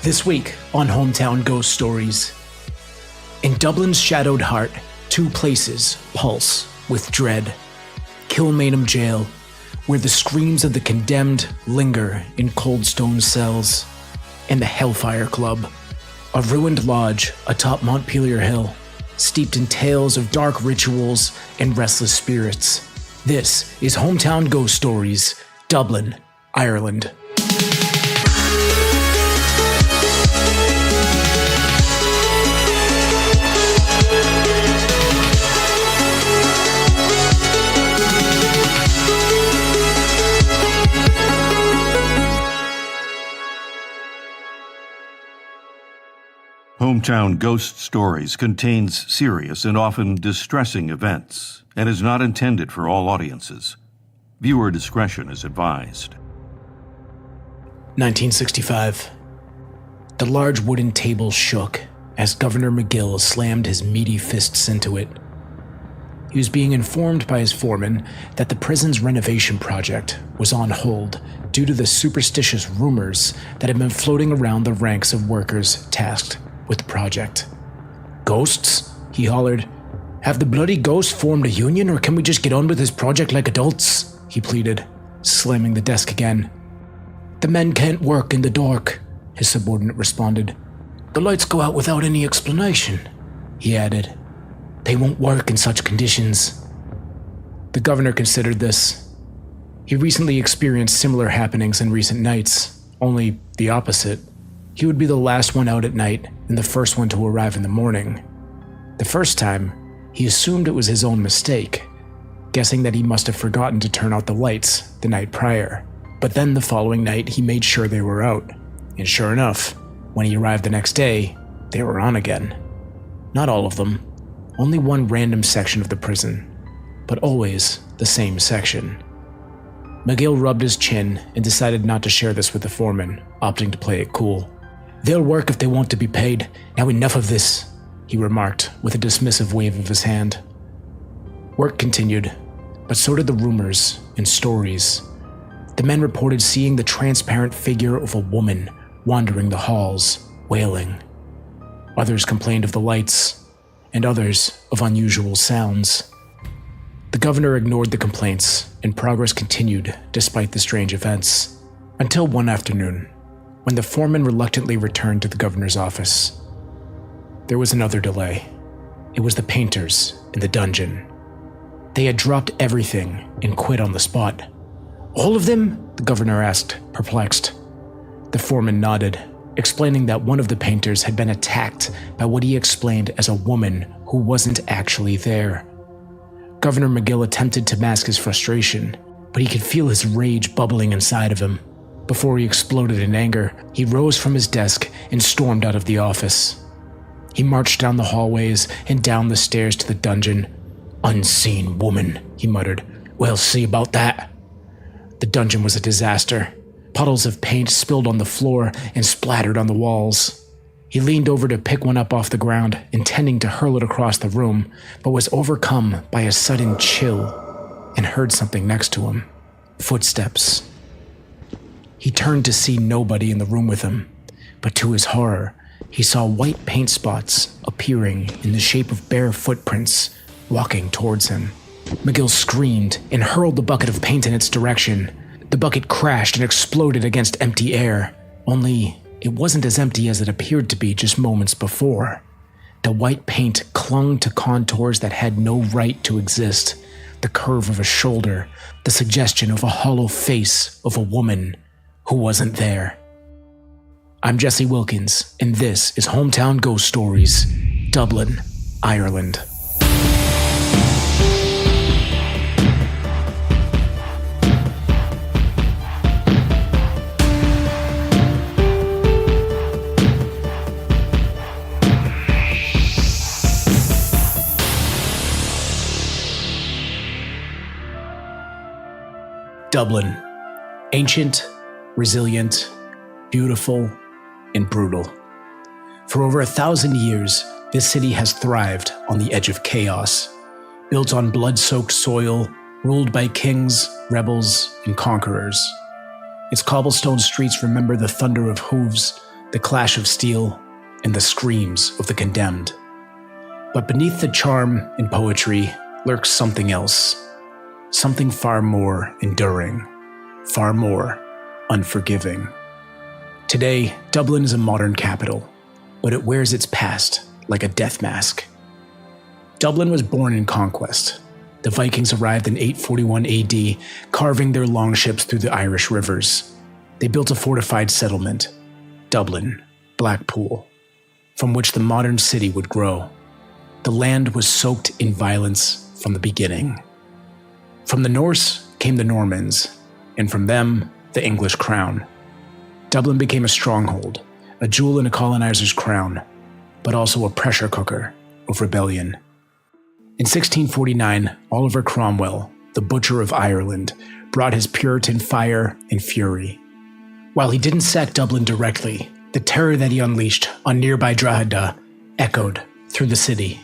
This week on Hometown Ghost Stories. In Dublin's shadowed heart, two places pulse with dread. Kilmainham Gaol, where the screams of the condemned linger in cold stone cells, and the Hellfire Club, a ruined lodge atop Montpelier Hill, steeped in tales of dark rituals and restless spirits. This is Hometown Ghost Stories, Dublin, Ireland. Hometown Ghost Stories contains serious and often distressing events and is not intended for all audiences. Viewer discretion is advised. 1965. The large wooden table shook as Governor McGill slammed his meaty fists into it. He was being informed by his foreman that the prison's renovation project was on hold due to the superstitious rumors that had been floating around the ranks of workers tasked with the project. Ghosts? He hollered. Have the bloody ghosts formed a union, or can we just get on with this project like adults? He pleaded, slamming the desk again. The men can't work in the dark, his subordinate responded. The lights go out without any explanation, he added. They won't work in such conditions. The governor considered this. He recently experienced similar happenings in recent nights, only the opposite. He would be the last one out at night and the first one to arrive in the morning. The first time, he assumed it was his own mistake, guessing that he must have forgotten to turn out the lights the night prior. But then the following night, he made sure they were out. And sure enough, when he arrived the next day, they were on again. Not all of them, only one random section of the prison, but always the same section. McGill rubbed his chin and decided not to share this with the foreman, opting to play it cool. They'll work if they want to be paid. Now enough of this, he remarked with a dismissive wave of his hand. Work continued, but so did the rumors and stories. The men reported seeing the transparent figure of a woman wandering the halls, wailing. Others complained of the lights, and others of unusual sounds. The governor ignored the complaints, and progress continued despite the strange events, until one afternoon, when the foreman reluctantly returned to the governor's office. There was another delay. It was the painters in the dungeon. They had dropped everything and quit on the spot. All of them? The governor asked, perplexed. The foreman nodded, explaining that one of the painters had been attacked by what he explained as a woman who wasn't actually there. Governor McGill attempted to mask his frustration, but he could feel his rage bubbling inside of him. Before he exploded in anger, he rose from his desk and stormed out of the office. He marched down the hallways and down the stairs to the dungeon. Unseen woman, he muttered. We'll see about that. The dungeon was a disaster. Puddles of paint spilled on the floor and splattered on the walls. He leaned over to pick one up off the ground, intending to hurl it across the room, but was overcome by a sudden chill and heard something next to him. Footsteps. He turned to see nobody in the room with him, but to his horror, he saw white paint spots appearing in the shape of bare footprints walking towards him. McGill screamed and hurled the bucket of paint in its direction. The bucket crashed and exploded against empty air, only it wasn't as empty as it appeared to be just moments before. The white paint clung to contours that had no right to exist. The curve of a shoulder, the suggestion of a hollow face of a woman who wasn't there. I'm Jesse Wilkins, and this is Hometown Ghost Stories, Dublin, Ireland. Dublin. Ancient, resilient, beautiful, and brutal. For over 1,000 years, this city has thrived on the edge of chaos, built on blood-soaked soil, ruled by kings, rebels, and conquerors. Its cobblestone streets remember the thunder of hooves, the clash of steel, and the screams of the condemned. But beneath the charm and poetry lurks something else, something far more enduring, far more unforgiving. Today, Dublin is a modern capital, but it wears its past like a death mask. Dublin was born in conquest. The Vikings arrived in 841 AD, carving their longships through the Irish rivers. They built a fortified settlement, Dublin, Blackpool, from which the modern city would grow. The land was soaked in violence from the beginning. From the Norse came the Normans, and from them, the English crown. Dublin became a stronghold, a jewel in a colonizer's crown, but also a pressure cooker of rebellion. In 1649, Oliver Cromwell, the Butcher of Ireland, brought his Puritan fire and fury. While he didn't sack Dublin directly, the terror that he unleashed on nearby Drogheda echoed through the city.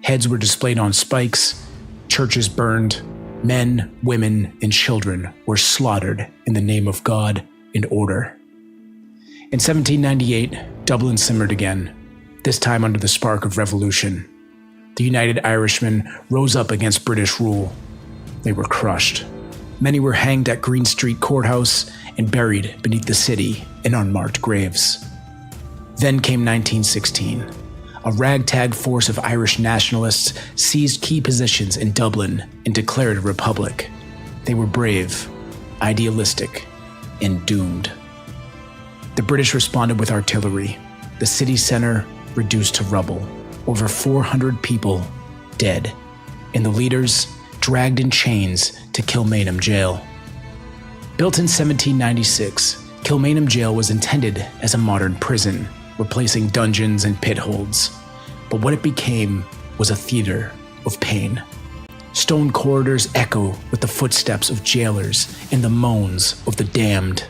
Heads were displayed on spikes, churches burned, men, women, and children were slaughtered in the name of God and order. In 1798, Dublin simmered again, this time under the spark of revolution. The United Irishmen rose up against British rule. They were crushed. Many were hanged at Green Street Courthouse and buried beneath the city in unmarked graves. Then came 1916. A ragtag force of Irish nationalists seized key positions in Dublin and declared a republic. They were brave, idealistic, and doomed. The British responded with artillery. The city center reduced to rubble. Over 400 people dead, and the leaders dragged in chains to Kilmainham Gaol. Built in 1796, Kilmainham Gaol was intended as a modern prison, replacing dungeons and pit holds. But what it became was a theater of pain. Stone corridors echo with the footsteps of jailers and the moans of the damned.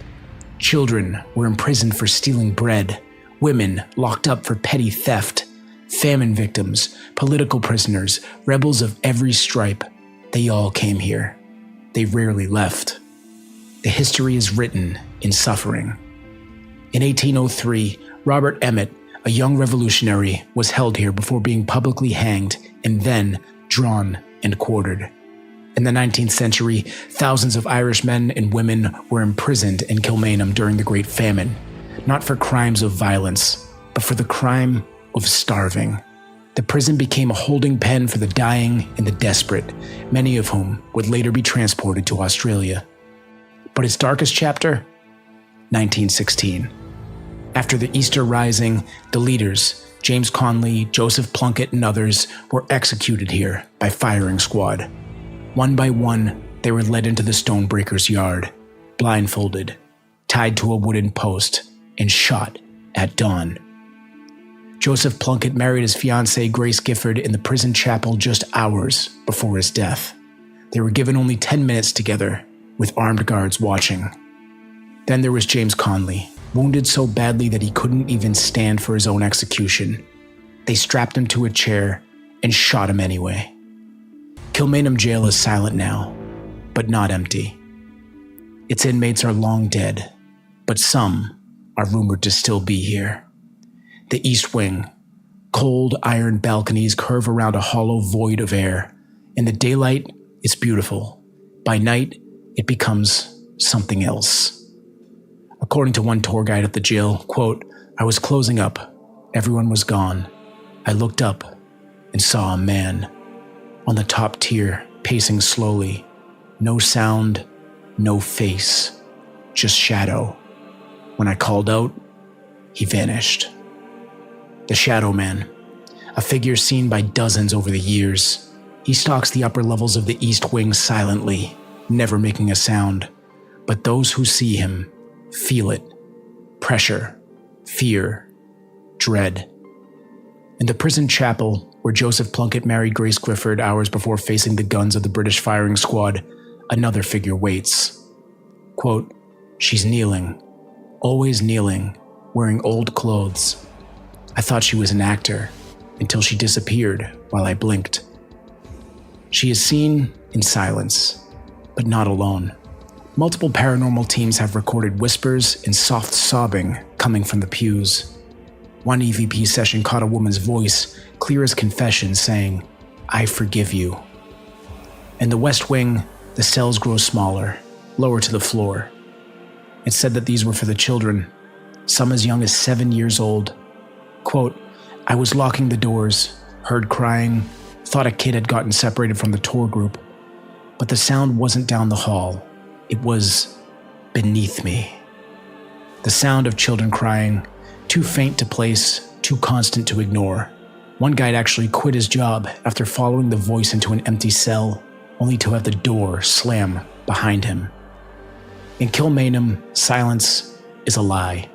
Children were imprisoned for stealing bread, women locked up for petty theft, famine victims, political prisoners, rebels of every stripe. They all came here. They rarely left. The history is written in suffering. In 1803, Robert Emmet, a young revolutionary, was held here before being publicly hanged and then drawn and quartered. In the 19th century, thousands of Irish men and women were imprisoned in Kilmainham during the Great Famine, not for crimes of violence, but for the crime of starving. The prison became a holding pen for the dying and the desperate, many of whom would later be transported to Australia. But its darkest chapter? 1916. After the Easter Rising, the leaders, James Connolly, Joseph Plunkett, and others, were executed here by firing squad. One by one, they were led into the stonebreaker's yard, blindfolded, tied to a wooden post, and shot at dawn. Joseph Plunkett married his fiancée Grace Gifford in the prison chapel just hours before his death. They were given only 10 minutes together, with armed guards watching. Then there was James Connolly, wounded so badly that he couldn't even stand for his own execution. They strapped him to a chair and shot him anyway. Kilmainham Gaol is silent now, but not empty. Its inmates are long dead, but some are rumored to still be here. The East Wing. Cold iron balconies curve around a hollow void of air. In the daylight, it's beautiful. By night, it becomes something else. According to one tour guide at the jail, quote, "I was closing up. Everyone was gone. I looked up and saw a man on the top tier, pacing slowly. No sound, no face, just shadow. When I called out, he vanished." The Shadow Man, a figure seen by dozens over the years. He stalks the upper levels of the East Wing silently, never making a sound. But those who see him feel it. Pressure, fear, dread. In the prison chapel, where Joseph Plunkett married Grace Gifford hours before facing the guns of the British firing squad, another figure waits. Quote, "She's kneeling, always kneeling, wearing old clothes. I thought she was an actor until she disappeared while I blinked." She is seen in silence, but not alone. Multiple paranormal teams have recorded whispers and soft sobbing coming from the pews. One EVP session caught a woman's voice, clear as confession, saying, "I forgive you." In the West Wing, the cells grow smaller, lower to the floor. It's said that these were for the children, some as young as 7 years old. Quote, "I was locking the doors, heard crying, thought a kid had gotten separated from the tour group. But the sound wasn't down the hall. It was beneath me." The sound of children crying, too faint to place, too constant to ignore. One guide actually quit his job after following the voice into an empty cell, only to have the door slam behind him. In Kilmainham, silence is a lie.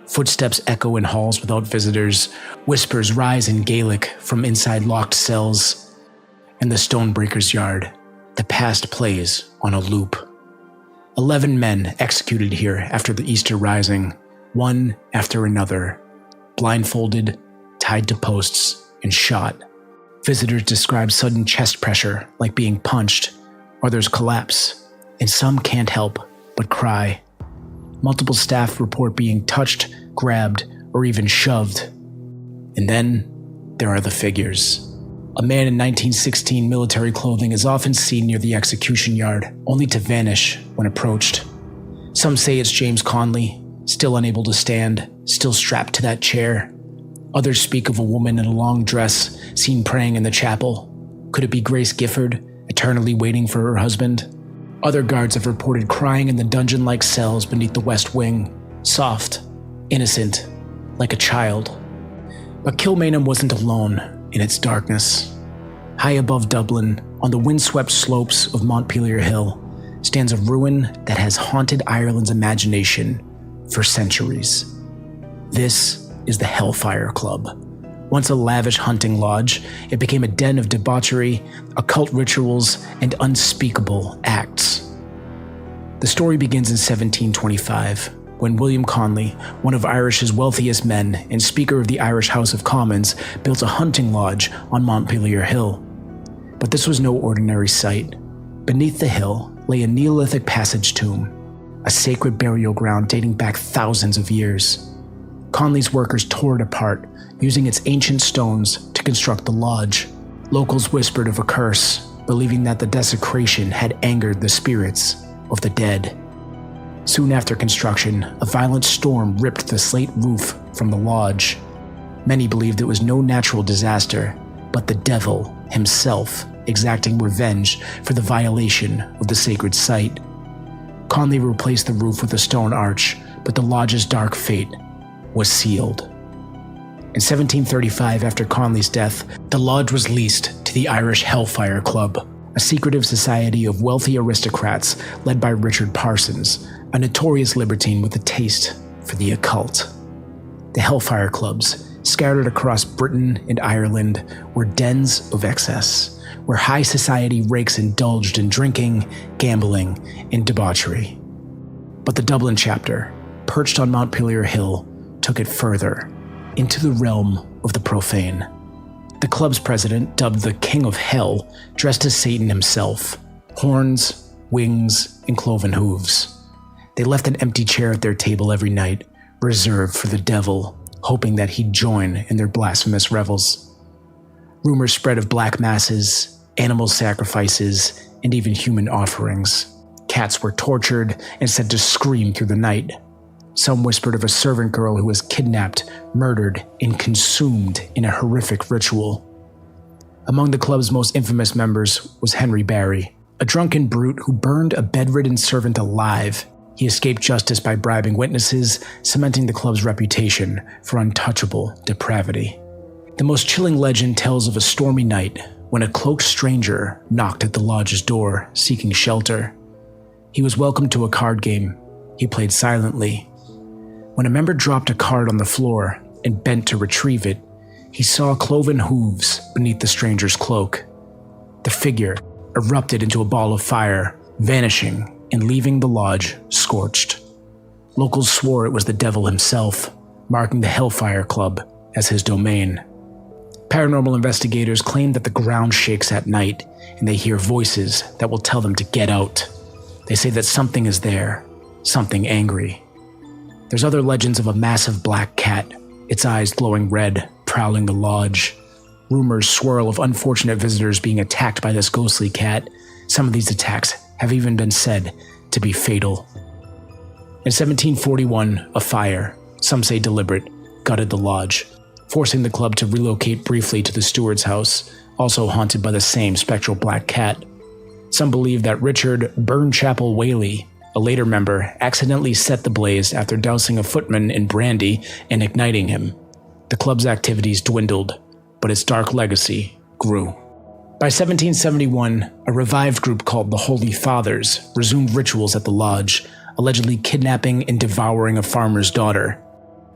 Footsteps echo in halls without visitors, whispers rise in Gaelic from inside locked cells. In the Stonebreaker's yard, the past plays on a loop. 11 men executed here after the Easter Rising, one after another, blindfolded, tied to posts, and shot. Visitors describe sudden chest pressure like being punched, others collapse, and some can't help but cry. Multiple staff report being touched, grabbed, or even shoved. And then there are the figures. A man in 1916 military clothing is often seen near the execution yard, only to vanish when approached. Some say it's James Conley, still unable to stand, still strapped to that chair. Others speak of a woman in a long dress seen praying in the chapel. Could it be Grace Gifford, eternally waiting for her husband? Other guards have reported crying in the dungeon-like cells beneath the West Wing, soft, innocent, like a child. But Kilmainham wasn't alone in its darkness. High above Dublin, on the windswept slopes of Montpelier Hill, stands a ruin that has haunted Ireland's imagination for centuries. This is the Hellfire Club. Once a lavish hunting lodge, it became a den of debauchery, occult rituals, and unspeakable acts. The story begins in 1725, when William Conley, one of Irish's wealthiest men and Speaker of the Irish House of Commons, built a hunting lodge on Montpelier Hill. But this was no ordinary sight. Beneath the hill lay a Neolithic passage tomb, a sacred burial ground dating back thousands of years. Conley's workers tore it apart, using its ancient stones to construct the lodge. Locals whispered of a curse, believing that the desecration had angered the spirits of the dead. Soon after construction, a violent storm ripped the slate roof from the lodge. Many believed it was no natural disaster, but the devil himself exacting revenge for the violation of the sacred site. Conley replaced the roof with a stone arch, but the lodge's dark fate was sealed. In 1735, after Conley's death, the lodge was leased to the Irish Hellfire Club, a secretive society of wealthy aristocrats led by Richard Parsons, a notorious libertine with a taste for the occult. The Hellfire Clubs, scattered across Britain and Ireland, were dens of excess, where high society rakes indulged in drinking, gambling, and debauchery. But the Dublin chapter, perched on Montpelier Hill, took it further, into the realm of the profane. The club's president, dubbed the King of Hell, dressed as Satan himself, horns, wings, and cloven hooves. They left an empty chair at their table every night, reserved for the devil, hoping that he'd join in their blasphemous revels. Rumors spread of black masses, animal sacrifices, and even human offerings. Cats were tortured and said to scream through the night. Some whispered of a servant girl who was kidnapped, murdered, and consumed in a horrific ritual. Among the club's most infamous members was Henry Barry, a drunken brute who burned a bedridden servant alive. He escaped justice by bribing witnesses, cementing the club's reputation for untouchable depravity. The most chilling legend tells of a stormy night when a cloaked stranger knocked at the lodge's door, seeking shelter. He was welcomed to a card game. He played silently. When a member dropped a card on the floor and bent to retrieve it, he saw cloven hooves beneath the stranger's cloak. The figure erupted into a ball of fire, vanishing and leaving the lodge scorched. Locals swore it was the devil himself, marking the Hellfire Club as his domain. Paranormal investigators claim that the ground shakes at night and they hear voices that will tell them to get out. They say that something is there, something angry. There's other legends of a massive black cat, its eyes glowing red, prowling the lodge. Rumors swirl of unfortunate visitors being attacked by this ghostly cat. Some of these attacks have even been said to be fatal. In 1741, a fire, some say deliberate, gutted the lodge, forcing the club to relocate briefly to the steward's house, also haunted by the same spectral black cat. Some believe that Richard Burnchapel Whaley, a later member, accidentally set the blaze after dousing a footman in brandy and igniting him. The club's activities dwindled, but its dark legacy grew. By 1771, a revived group called the Holy Fathers resumed rituals at the lodge, allegedly kidnapping and devouring a farmer's daughter.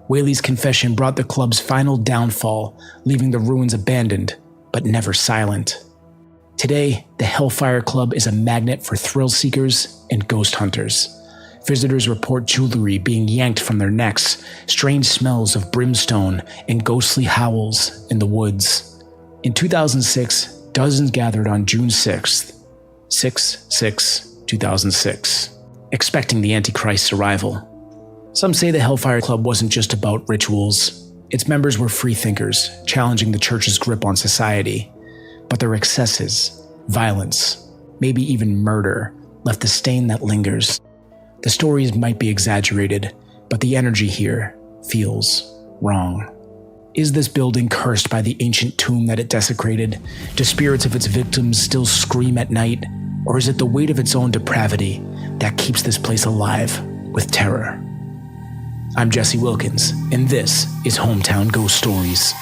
Whaley's confession brought the club's final downfall, leaving the ruins abandoned, but never silent. Today, the Hellfire Club is a magnet for thrill seekers and ghost hunters. Visitors report jewelry being yanked from their necks, strange smells of brimstone, and ghostly howls in the woods. In 2006, dozens gathered on June 6th, 6/6/2006, expecting the Antichrist's arrival. Some say the Hellfire Club wasn't just about rituals. Its members were freethinkers, challenging the church's grip on society. But their excesses, violence, maybe even murder, left a stain that lingers. The stories might be exaggerated, but the energy here feels wrong. Is this building cursed by the ancient tomb that it desecrated? Do spirits of its victims still scream at night? Or is it the weight of its own depravity that keeps this place alive with terror? I'm Jesse Wilkins, and this is Hometown Ghost Stories.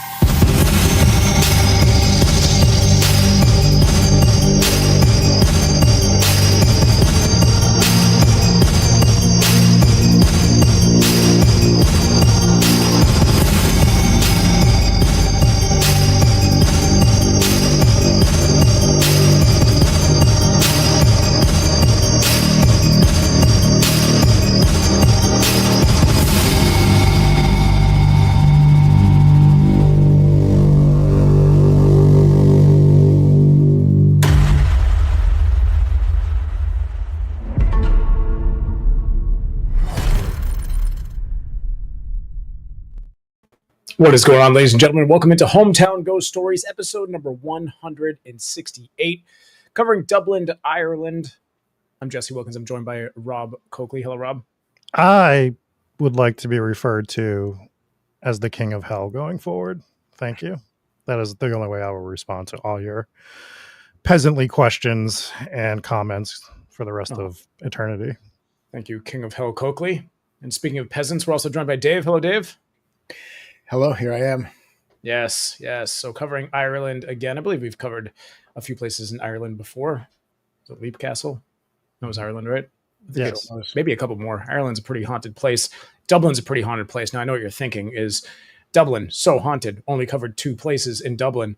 What is going on, ladies and gentlemen? Welcome into Hometown Ghost Stories, episode number 168, covering Dublin to Ireland. I'm Jesse Wilkins. I'm joined by Rob Coakley. Hello, Rob. I would like to be referred to as the King of Hell going forward. Thank you. That is the only way I will respond to all your peasantly questions and comments for the rest of eternity. Thank you, King of Hell Coakley. And speaking of peasants, we're also joined by Dave. Hello, Dave. Hello, here I am. Yes. So covering Ireland again. I believe we've covered a few places in Ireland before. Was it Leap Castle? That was Ireland, right? Yes. Maybe a couple more. Ireland's a pretty haunted place. Dublin's a pretty haunted place. Now, I know what you're thinking is Dublin, so haunted, only covered 2 places in Dublin.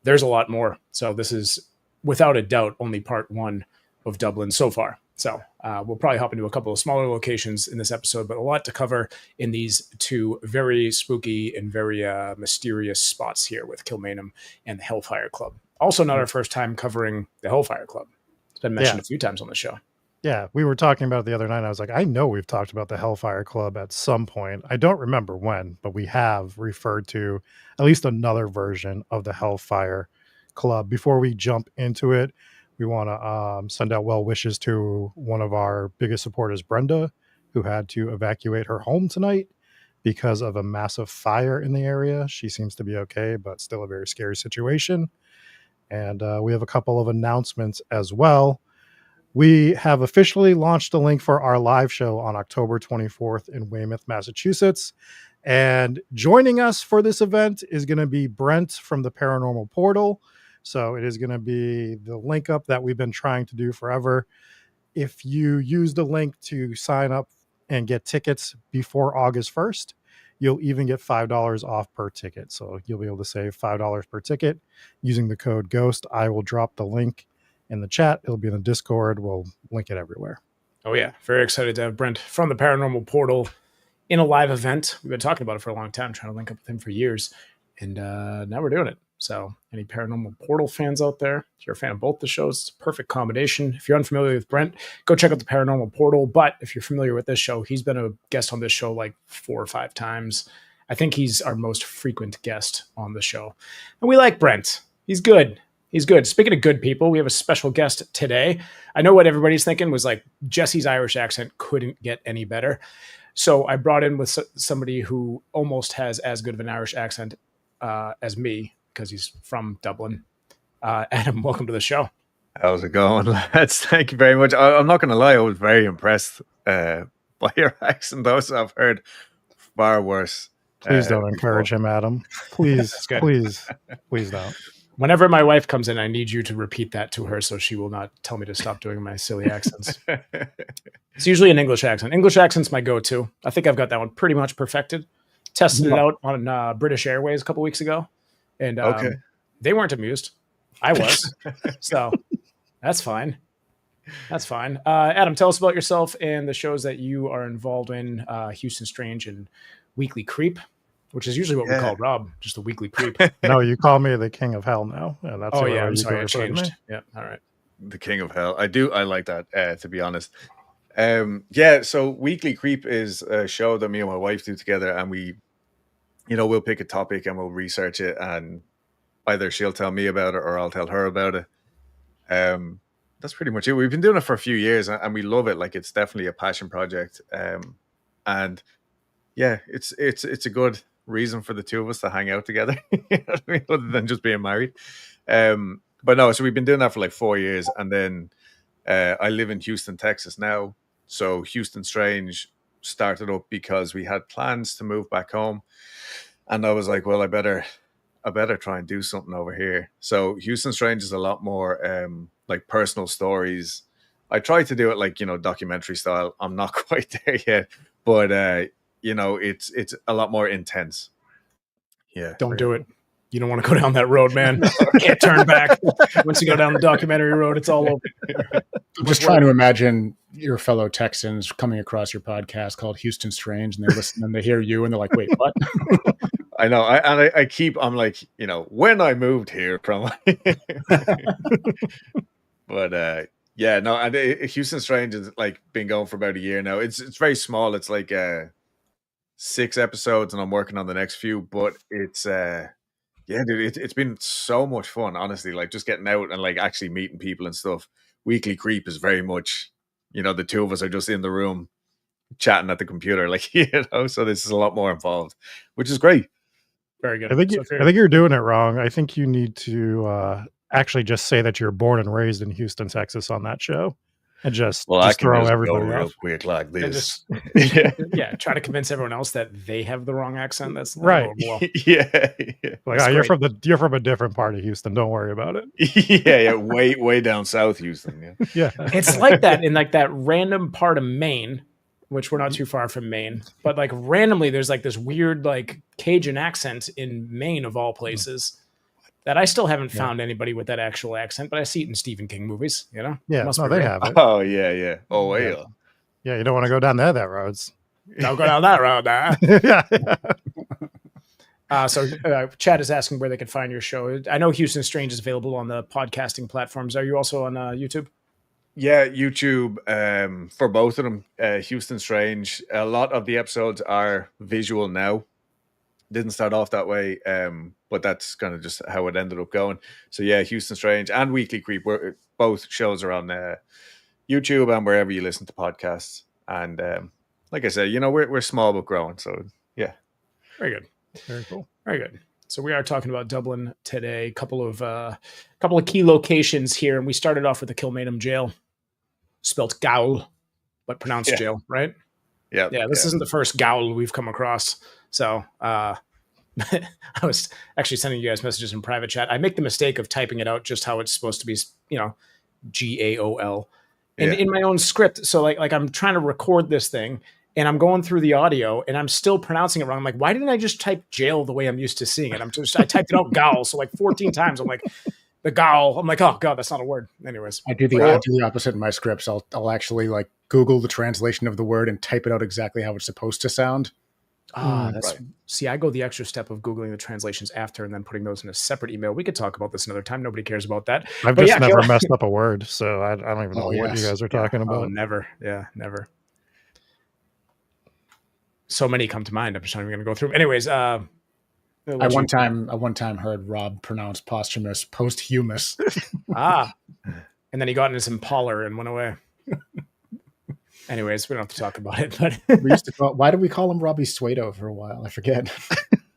There's a lot more. So this is, without a doubt, only part 1 of Dublin so far. So we'll probably hop into a couple of smaller locations in this episode, but a lot to cover in these 2 very spooky and very mysterious spots here with Kilmainham and the Hellfire Club. Also not our first time covering the Hellfire Club. It's been mentioned a few times on the show. Yeah, we were talking about it the other night. I was like, I know we've talked about the Hellfire Club at some point. I don't remember when, but we have referred to at least another version of the Hellfire Club. Before we jump into it, we want to send out well wishes to one of our biggest supporters, Brenda, who had to evacuate her home tonight because of a massive fire in the area. She seems to be okay, but still a very scary situation. And we have a couple of announcements as well. We have officially launched a link for our live show on October 24th in Weymouth, Massachusetts. And joining us for this event is going to be Brent from the Paranormal Portal. So it is going to be the link up that we've been trying to do forever. If you use the link to sign up and get tickets before August 1st, you'll even get $5 off per ticket. So you'll be able to save $5 per ticket using the code GHOST. I will drop the link in the chat. It'll be in the Discord. We'll link it everywhere. Oh, yeah. Very excited to have Brent from the Paranormal Portal in a live event. We've been talking about it for a long time, trying to link up with him for years. And now we're doing it. So any Paranormal Portal fans out there, if you're a fan of both the shows, it's a perfect combination. If you're unfamiliar with Brent, go check out the Paranormal Portal. But if you're familiar with this show, he's been a guest on this show like 4 or 5 times. I think he's our most frequent guest on the show. And we like Brent. He's good. He's good. Speaking of good people, we have a special guest today. I know what everybody's thinking was like Jesse's Irish accent couldn't get any better. So I brought in with somebody who almost has as good of an Irish accent as me, because he's from Dublin. Adam, welcome to the show. How's it going, lads? Thank you very much. I'm not going to lie, I was very impressed by your accent. Those I've heard far worse. Please don't encourage him, Adam. Please, please don't. Whenever my wife comes in, I need you to repeat that to her so she will not tell me to stop doing my silly accents. It's usually an English accent. English accent's my go-to. I think I've got that one pretty much perfected. Tested it out on British Airways a couple weeks ago, and they weren't amused. I was. So that's fine. That's fine. Adam, tell us about yourself and the shows that you are involved in, Houston Strange and Weekly Creep, which is usually what we call Rob, just the Weekly Creep. No, you call me the King of Hell now. And that's I'm sorry, I changed. Yeah, all right. The King of Hell. I like that, to be honest. So Weekly Creep is a show that me and my wife do together, and we'll pick a topic and we'll research it, and either she'll tell me about it or I'll tell her about it. That's pretty much it. We've been doing it for a few years and we love it. Like, it's definitely a passion project. And yeah, it's a good reason for the two of us to hang out together, you know what I mean? Other than just being married. But no, so we've been doing that for like 4 years, and then I live in Houston, Texas now. So Houston Strange started up because we had plans to move back home, and I was like, well, I better try and do something over here. So Houston Strange is a lot more like personal stories. I try to do it like, documentary style. I'm not quite there yet, but it's a lot more intense. Yeah. Don't do it. You don't want to go down that road, man. Can't turn back. Once you go down the documentary road, it's all over. I'm just trying to imagine your fellow Texans coming across your podcast called Houston Strange, and they listen and they hear you and they're like, wait, what? I know. I'm like, when I moved here from, but and Houston Strange has like been going for about a year now. It's very small. It's like 6 episodes, and I'm working on the next few, but it's dude, it's been so much fun, honestly. Like, just getting out and like actually meeting people and stuff. Weekly Creep is very much, the two of us are just in the room chatting at the computer, like, so this is a lot more involved, which is great. Very good. I think you're doing it wrong. I think you need to actually just say that you're born and raised in Houston, Texas on that show, and just throw everybody real off. Quick like this. Try to convince everyone else that they have the wrong accent. That's right. Yeah. Like, you're from a different part of Houston. Don't worry about it. Yeah. Way down south Houston. Yeah. It's like that in like that random part of Maine, which we're not too far from Maine, but like randomly there's like this weird like Cajun accent in Maine of all places that I still haven't found anybody with that actual accent, but I see it in Stephen King movies, Yeah, they have it. Oh yeah. Oh yeah. Yeah, you don't want to go down that roads. Don't go down that road. So Chad is asking where they can find your show. I know Houston Strange is available on the podcasting platforms. Are you also on YouTube? Yeah, YouTube for both of them. Houston Strange. A lot of the episodes are visual now. Didn't start off that way, but that's kind of just how it ended up going. So yeah, Houston Strange and Weekly Creep, both shows are on YouTube and wherever you listen to podcasts. And like I said, we're small but growing. So yeah, very good, very cool, very good. So we are talking about Dublin today. Couple of key locations here, and we started off with the Kilmainham Jail, spelt Gaol, but pronounced jail, right? Yeah. This isn't the first Gaol we've come across. So I was actually sending you guys messages in private chat. I make the mistake of typing it out just how it's supposed to be, GAOL, in my own script. So like I'm trying to record this thing, and I'm going through the audio, and I'm still pronouncing it wrong. I'm like, why didn't I just type jail the way I'm used to seeing it? I typed it out Gaol, so like 14 times. I'm like, the Gaol. I'm like, oh god, that's not a word. Anyways, I do the opposite in my scripts. I'll actually like Google the translation of the word and type it out exactly how it's supposed to sound. That's Right. see, I go the extra step of Googling the translations after and then putting those in a separate email. We could talk about this another time. Nobody cares about that. I've But just yeah, never messed up a word, so I don't even know Oh, what you yes. guys are yeah. talking Oh, about. never. Yeah, never. So many come to mind. I'm just not even going to go through. Anyways, I one time heard Rob pronounce posthumous posthumous. and then he got in his Impala and went away. Anyways, we don't have to talk about it. But We used to why did we call him Robbie Suedo for a while? I forget.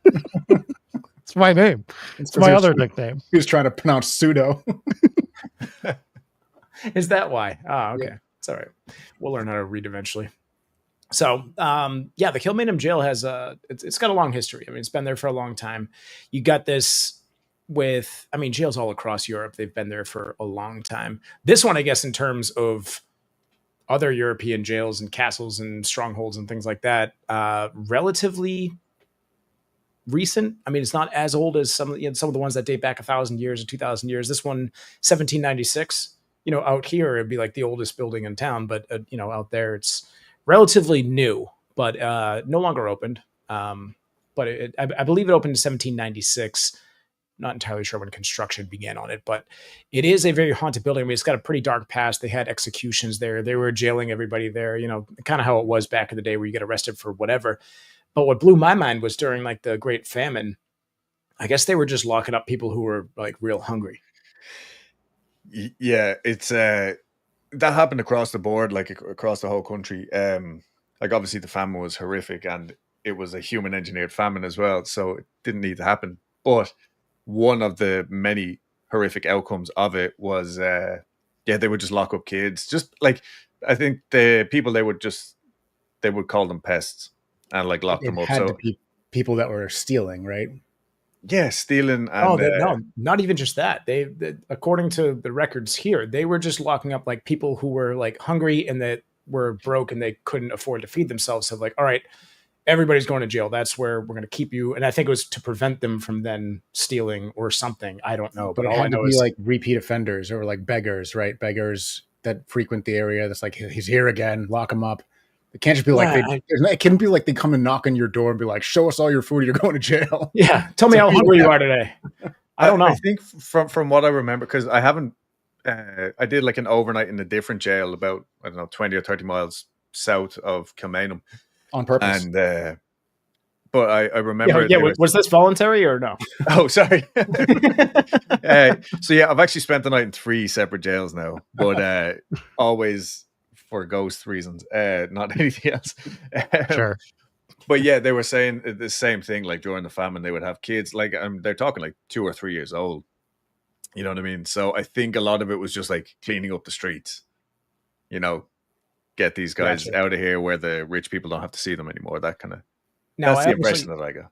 It's my name. It's my other nickname. He was trying to pronounce pseudo. is that why? Okay. Yeah. It's all right. We'll learn how to read eventually. So, the Kilmainham Jail has it's got a long history. I mean, it's been there for a long time. You got this with, I mean, jails all across Europe. They've been there for a long time. This one, I guess, in terms of other European jails and castles and strongholds and things like that, relatively recent. I mean, it's not as old as some of the ones that date back 1,000 years or 2,000 years. This one, 1796. Out here it'd be like the oldest building in town, but out there it's relatively new, but no longer opened. But I believe it opened in 1796. Not entirely sure when construction began on it, but it is a very haunted building. I mean, it's got a pretty dark past. They had executions there. They were jailing everybody there, kind of how it was back in the day where you get arrested for whatever. But what blew my mind was during like the Great Famine, I guess they were just locking up people who were like real hungry. Yeah, it's that happened across the board, like across the whole country. Like obviously the famine was horrific and it was a human engineered famine as well, so it didn't need to happen. But one of the many horrific outcomes of it was they would just lock up kids. Just like, I think the people they would call them pests and like lock them up. Had So to be people that were stealing, right? yeah, stealing and No, not even just that. They according to the records here, they were just locking up like people who were like hungry and that were broke and they couldn't afford to feed themselves. So like, all right, everybody's going to jail. That's where we're going to keep you. And I think it was to prevent them from then stealing or something. I don't know. But But it all I had to know be is like repeat offenders or like beggars, right? Beggars that frequent the area. That's like, he's here again, lock him up. It can't just be like it can't be like they come and knock on your door and be like, "Show us all your food. You're going to jail." yeah. Tell me how hungry you are today. I don't know. I think from what I remember, because I haven't, I did like an overnight in a different jail about 20 or 30 miles south of Kilmainham On purpose. and but I remember. Was this voluntary or no? Oh, sorry. So yeah, I've actually spent the night in 3 separate jails now, but always for ghost reasons, not anything else. Sure. But yeah, they were saying the same thing. Like during the famine, they would have kids. Like they're talking like 2 or 3 years old. You know what I mean? So I think a lot of it was just like cleaning up the streets. Get these guys out of here where the rich people don't have to see them anymore. That kind of. That's the impression that I got.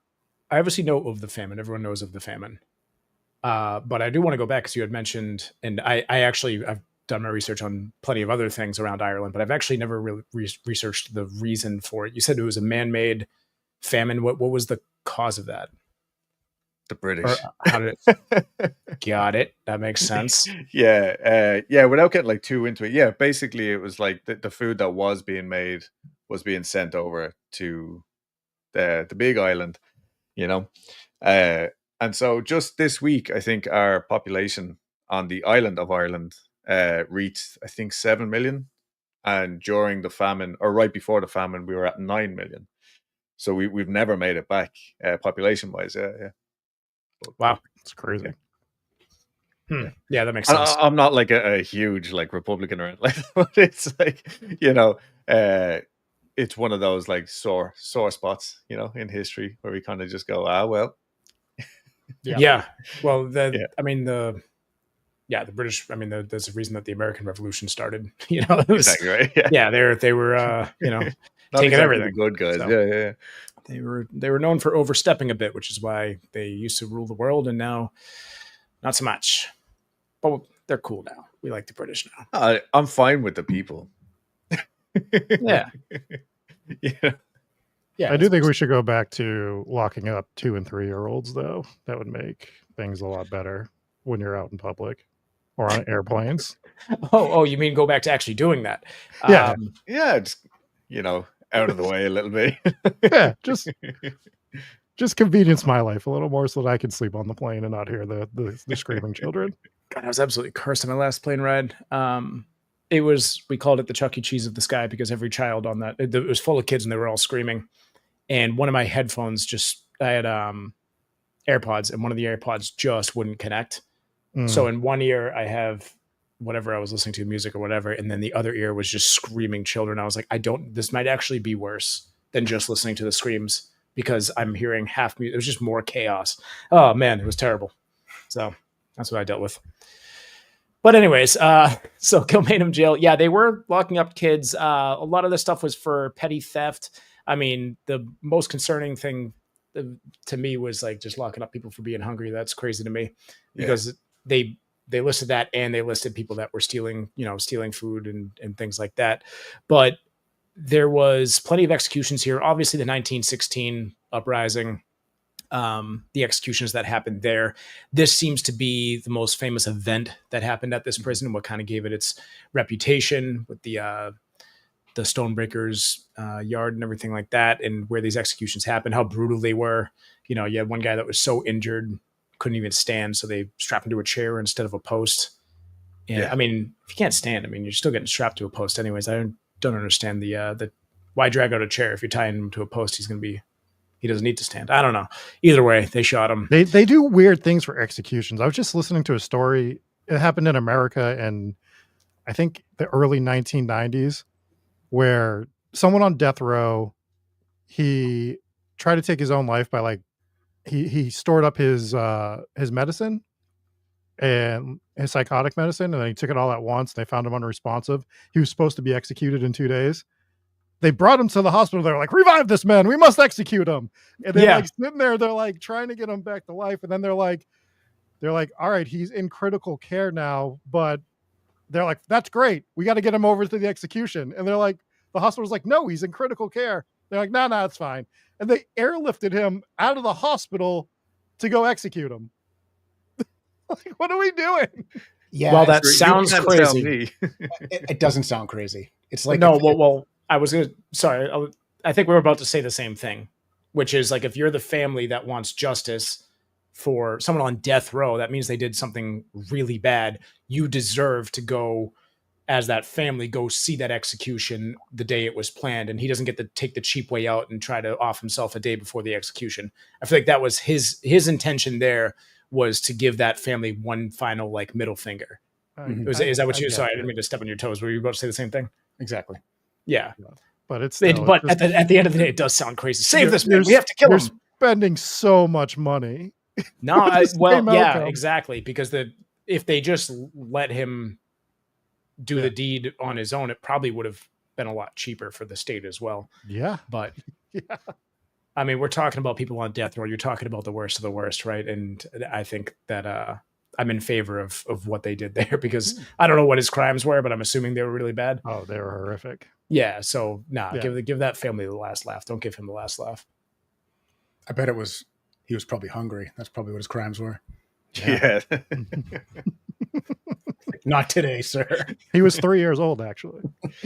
I obviously know of the famine. Everyone knows of the famine. But I do want to go back because you had mentioned, and I've done my research on plenty of other things around Ireland, but I've actually never really researched the reason for it. You said it was a man-made famine. What was the cause of that? The British. How did it? Got it. That makes sense. Yeah. Without getting like too into it. Yeah. Basically, it was like the food that was being made was being sent over to the big island, and so just this week, I think our population on the island of Ireland reached, I think, 7 million, and during the famine, or right before the famine, we were at 9 million. So we've never made it back population wise. Yeah. Wow, it's crazy. Yeah, that makes sense. I'm not like a huge like Republican or anything like that, but it's like it's one of those like sore spots, in history where we kind of just go, well. Yeah. Well, I mean the British. I mean, there's a reason that the American Revolution started. It was, exactly right. Yeah, they were taking exactly everything. The good guys. So, yeah. They were known for overstepping a bit, which is why they used to rule the world, and now not so much. But they're cool now. We like the British now. I'm fine with the people. Yeah. I do think we should go back to locking up 2 and 3 year olds, though. That would make things a lot better when you're out in public or on airplanes. Oh, you mean go back to actually doing that? Yeah. It's, out of the way a little bit. Yeah, just convenience my life a little more so that I can sleep on the plane and not hear the screaming children. God, I was absolutely cursed on my last plane ride. We called it the Chuck E. Cheese of the sky because every child on that, it was full of kids and they were all screaming. And one of my headphones I had AirPods, and one of the AirPods just wouldn't connect. So in one ear I have whatever I was listening to, music or whatever, and then the other ear was just screaming children. I was like, this might actually be worse than just listening to the screams because I'm hearing half music. It was just more chaos. Oh man, it was terrible. So that's what I dealt with. But anyways, so Kilmainham Jail, yeah, they were locking up kids. A lot of this stuff was for petty theft. I mean, the most concerning thing to me was like just locking up people for being hungry. That's crazy to me because they listed that and they listed people that were stealing food and things like that. But there was plenty of executions here. Obviously, the 1916 uprising, the executions that happened there. This seems to be the most famous event that happened at this prison and what kind of gave it its reputation with the Stonebreakers yard and everything like that, and where these executions happened, how brutal they were. You had one guy that was so injured, couldn't even stand, so they strapped him to a chair instead of a post. And I mean, if you can't stand, I mean, you're still getting strapped to a post anyways. I don't understand the why drag out a chair if you're tying him to a post. He doesn't need to stand. I don't know. Either way, they shot him. They do weird things for executions. I was just listening to a story. It happened in America in, I think, the early 1990s, where someone on death row, he tried to take his own life by he stored up his medicine and his psychotic medicine, and then he took it all at once. They found him unresponsive. He was supposed to be executed in 2 days. They brought him to the hospital. They're like, revive this man. We must execute him. And they're like sitting there. They're like trying to get him back to life. And then they're like, all right, he's in critical care now. But they're like, that's great. We got to get him over to the execution. And they're like, the hospital's like, no, he's in critical care. They're like, no, it's fine. And they airlifted him out of the hospital to go execute him. Like, what are we doing? Yeah. Well, that sounds crazy. It doesn't sound crazy. It's like, well, I think we were about to say the same thing, which is like, if you're the family that wants justice for someone on death row, that means they did something really bad. You deserve to go, as that family, go see that execution the day it was planned. And he doesn't get to take the cheap way out and try to off himself a day before the execution. I feel like that was his intention there, was to give that family one final like middle finger. Is that what you? Sorry, I didn't mean to step on your toes. Were you about to say the same thing? Exactly. Yeah. But at the end of the day, it does sound crazy. Save this man. We have to kill him. Spending so much money. No, exactly. Because if they just let him do the deed on his own, it probably would have been a lot cheaper for the state as well. Yeah. But I mean, we're talking about people on death row. You're talking about the worst of the worst, right? And I think that I'm in favor of what they did there, because I don't know what his crimes were, but I'm assuming they were really bad. Oh, they were horrific. Yeah. So give that family the last laugh. Don't give him the last laugh. I bet he was probably hungry. That's probably what his crimes were. Yeah. Not today, sir. He was 3 years old, actually.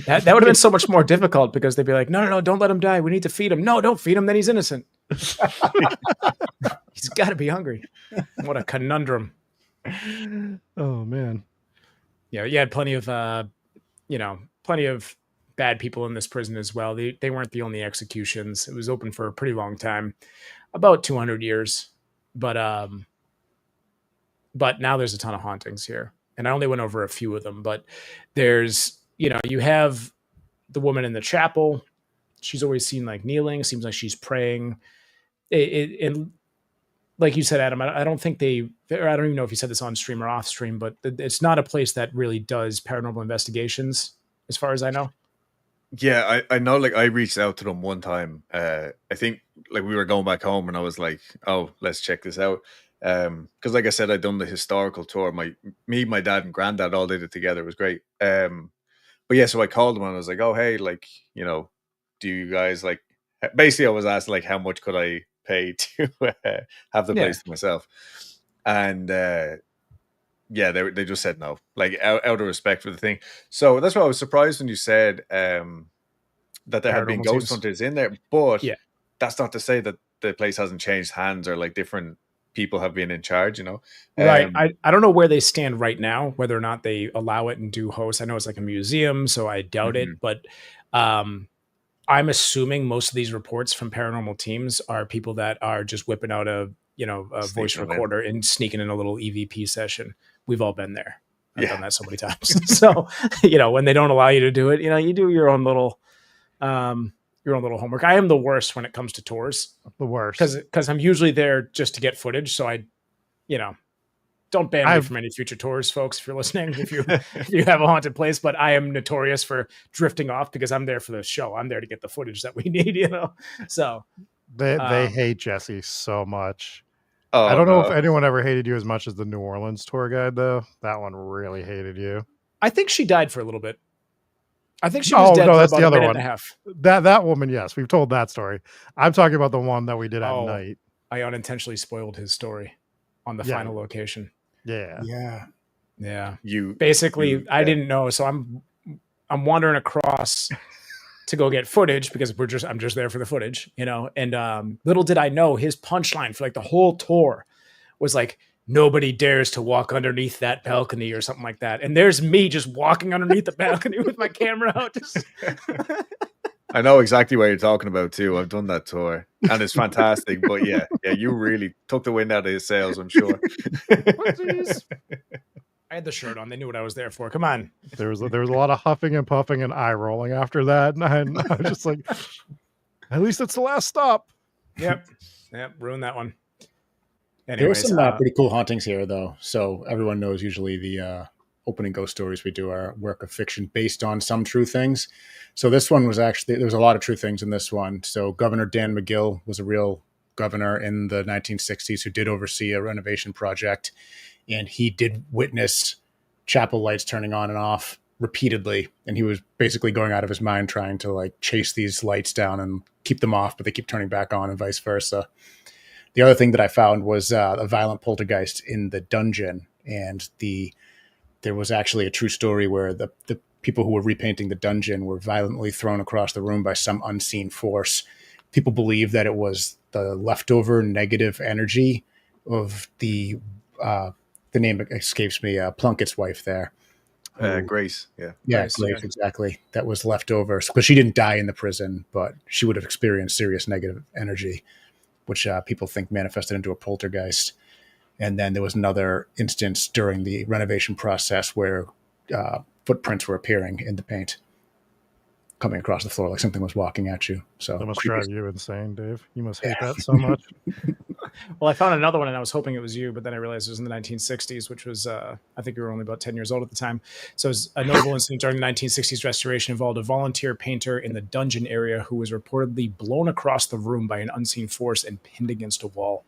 That would have been so much more difficult, because they'd be like, no, don't let him die. We need to feed him. No, don't feed him. Then he's innocent. He's got to be hungry. What a conundrum. Oh, man. Yeah, you had plenty of bad people in this prison as well. They weren't the only executions. It was open for a pretty long time, about 200 years. But now there's a ton of hauntings here. And I only went over a few of them, but there's, you have the woman in the chapel. She's always seen like kneeling. Seems like she's praying. And like you said, Adam, I don't think I don't even know if you said this on stream or off stream, but it's not a place that really does paranormal investigations, as far as I know. Yeah, I know. Like, I reached out to them one time. I think like we were going back home, and I was like, "Oh, let's check this out." Because like I said, I'd done the historical tour. My dad and granddad all did it together. It was great. But yeah, so I called them and I was like, "Oh, hey, like, do you guys like?" Basically, I was asked like, how much could I pay to have the place to myself? And yeah, they just said no, like out of respect for the thing. So that's why I was surprised when you said that there have been Paranormal ghost teams. hunters in there, but Yeah. that's not to say that the place hasn't changed hands or like different people have been in charge, you know. Right. I don't know where they stand right now, whether or not they allow it and do host. I know it's like a museum, so I doubt it, but I'm assuming most of these reports from paranormal teams are people that are just whipping out a voice Sneaking recorder and sneaking in a little EVP session. We've all been there. I've Yeah. done that so many times. So, when they don't allow you to do it, you do your own little homework. I am the worst when it comes to tours. The worst. Because I'm usually there just to get footage. So don't ban me from any future tours, folks, if you're listening, if you have a haunted place, but I am notorious for drifting off because I'm there for the show. I'm there to get the footage that we need, So they hate Jesse so much. Oh, I don't know if anyone ever hated you as much as the New Orleans tour guide, though. That one really hated you. I think she died for a little bit. I think she was dead for that's about the a other minute one. and a half. That woman, yes, we've told that story. I'm talking about the one that we did at night. I unintentionally spoiled his story on the final location. Yeah. You basically I didn't know, so I'm wandering across to go get footage because I'm just there for the footage, and little did I know his punchline for like the whole tour was like, nobody dares to walk underneath that balcony or something like that. And there's me just walking underneath the balcony with my camera out. I know exactly what you're talking about too. I've done that tour and it's fantastic. But yeah, you really took the wind out of his sails, I'm sure. I had the shirt on. They knew what I was there for. Come on. There was a lot of huffing and puffing and eye rolling after that. And I was just like, at least it's the last stop. Yep. Ruined that one. Anyways, there are some pretty cool hauntings here, though. So everyone knows usually the opening ghost stories we do are work of fiction based on some true things. So this one was actually, there was a lot of true things in this one. So Governor Dan McGill was a real governor in the 1960s who did oversee a renovation project. And he did witness chapel lights turning on and off repeatedly. And he was basically going out of his mind trying to like chase these lights down and keep them off, but they keep turning back on and vice versa. The other thing that I found was a violent poltergeist in the dungeon. And there was actually a true story where the people who were repainting the dungeon were violently thrown across the room by some unseen force. People believe that it was the leftover negative energy of the name escapes me, Plunkett's wife there. Grace. Grace, exactly. That was left over because she didn't die in the prison, but she would have experienced serious negative energy, which people think manifested into a poltergeist. And then there was another instance during the renovation process where footprints were appearing in the paint, coming across the floor like something was walking at you. So that must drive you insane, Dave. You must hate that so much. Well, I found another one and I was hoping it was you, but then I realized it was in the 1960s, which was, I think we were only about 10 years old at the time. So it was a notable incident during the 1960s restoration involved a volunteer painter in the dungeon area who was reportedly blown across the room by an unseen force and pinned against a wall.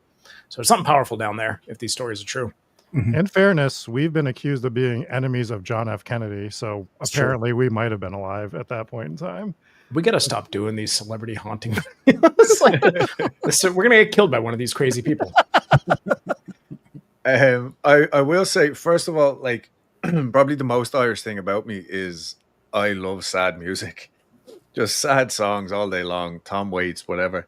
So there's something powerful down there if these stories are true. In fairness, we've been accused of being enemies of John F. Kennedy, so apparently we might have been alive at that point in time. We got to stop doing these celebrity haunting. It's like, we're going to get killed by one of these crazy people. I will say, first of all, like probably the most Irish thing about me is I love sad music. Just sad songs all day long, Tom Waits, whatever.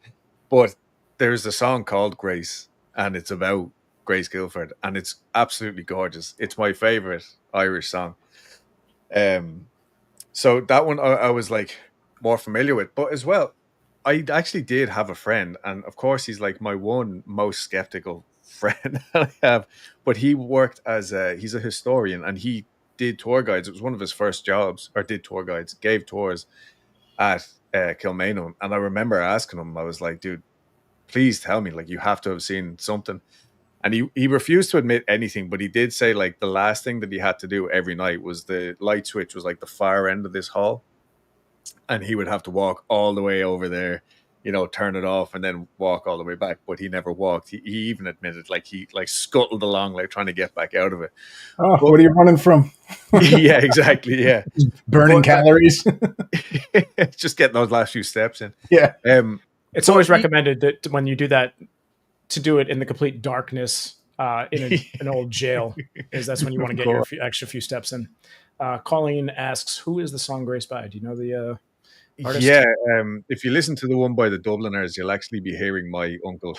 But there's a song called Grace, and it's about Grace Guilford, and it's absolutely gorgeous. It's my favorite Irish song. So that one I was like more familiar with, but as well, I actually did have a friend, and of course he's like my one most skeptical friend I have, but he worked as he's a historian and he did tour guides. It was one of his first jobs, or did tour guides, gave tours at Kilmainham. And I remember asking him, I was like, dude, please tell me, like, you have to have seen something. And he refused to admit anything, but he did say like the last thing that he had to do every night was the light switch was like the far end of this hall. And he would have to walk all the way over there, turn it off and then walk all the way back. But he never walked. He even admitted like he like scuttled along, like trying to get back out of it. Oh, but, what are you running from? Yeah, exactly. Yeah. Burning calories. Just getting those last few steps in. Yeah. It's always recommended that when you do that, to do it in the complete darkness in an old jail, is that's when you want to get your extra few steps in. Colleen asks, who is the song Grace by? Do you know artist? Yeah, if you listen to the one by the Dubliners, you'll actually be hearing my uncle.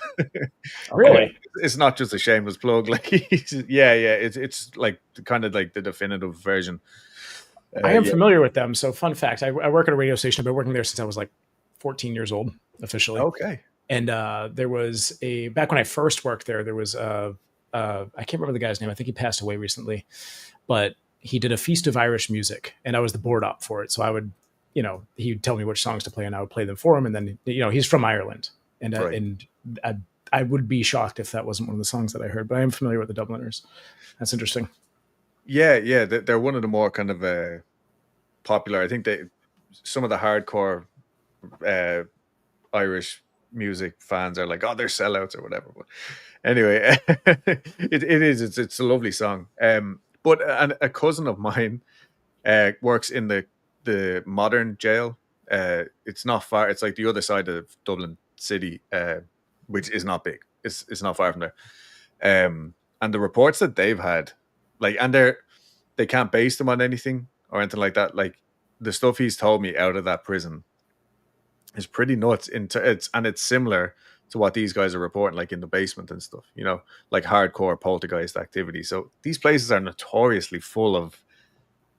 Really? It's not just a shameless plug. Like, it's like kind of like the definitive version. I am Yeah. familiar with them. So, fun fact: I work at a radio station. I've been working there since I was like 14 years old, officially. Okay. And there was back when I first worked there. There was I can't remember the guy's name. I think he passed away recently, but he did a Feast of Irish Music, and I was the board op for it. So I would, he'd tell me which songs to play, and I would play them for him. And then, he's from Ireland, and Right. and I would be shocked if that wasn't one of the songs that I heard. But I am familiar with the Dubliners. That's interesting. Yeah, they're one of the more kind of popular. I think some of the hardcore Irish music fans are like, oh, they're sellouts or whatever. But anyway, it's a lovely song. But a cousin of mine works in the modern jail. It's not far. It's like the other side of Dublin City, which is not big. It's not far from there. And the reports that they've had, like, and they can't base them on anything or anything like that. Like, the stuff he's told me out of that prison is pretty nuts. It's similar to what these guys are reporting, like in the basement and stuff, like hardcore poltergeist activity. So these places are notoriously full of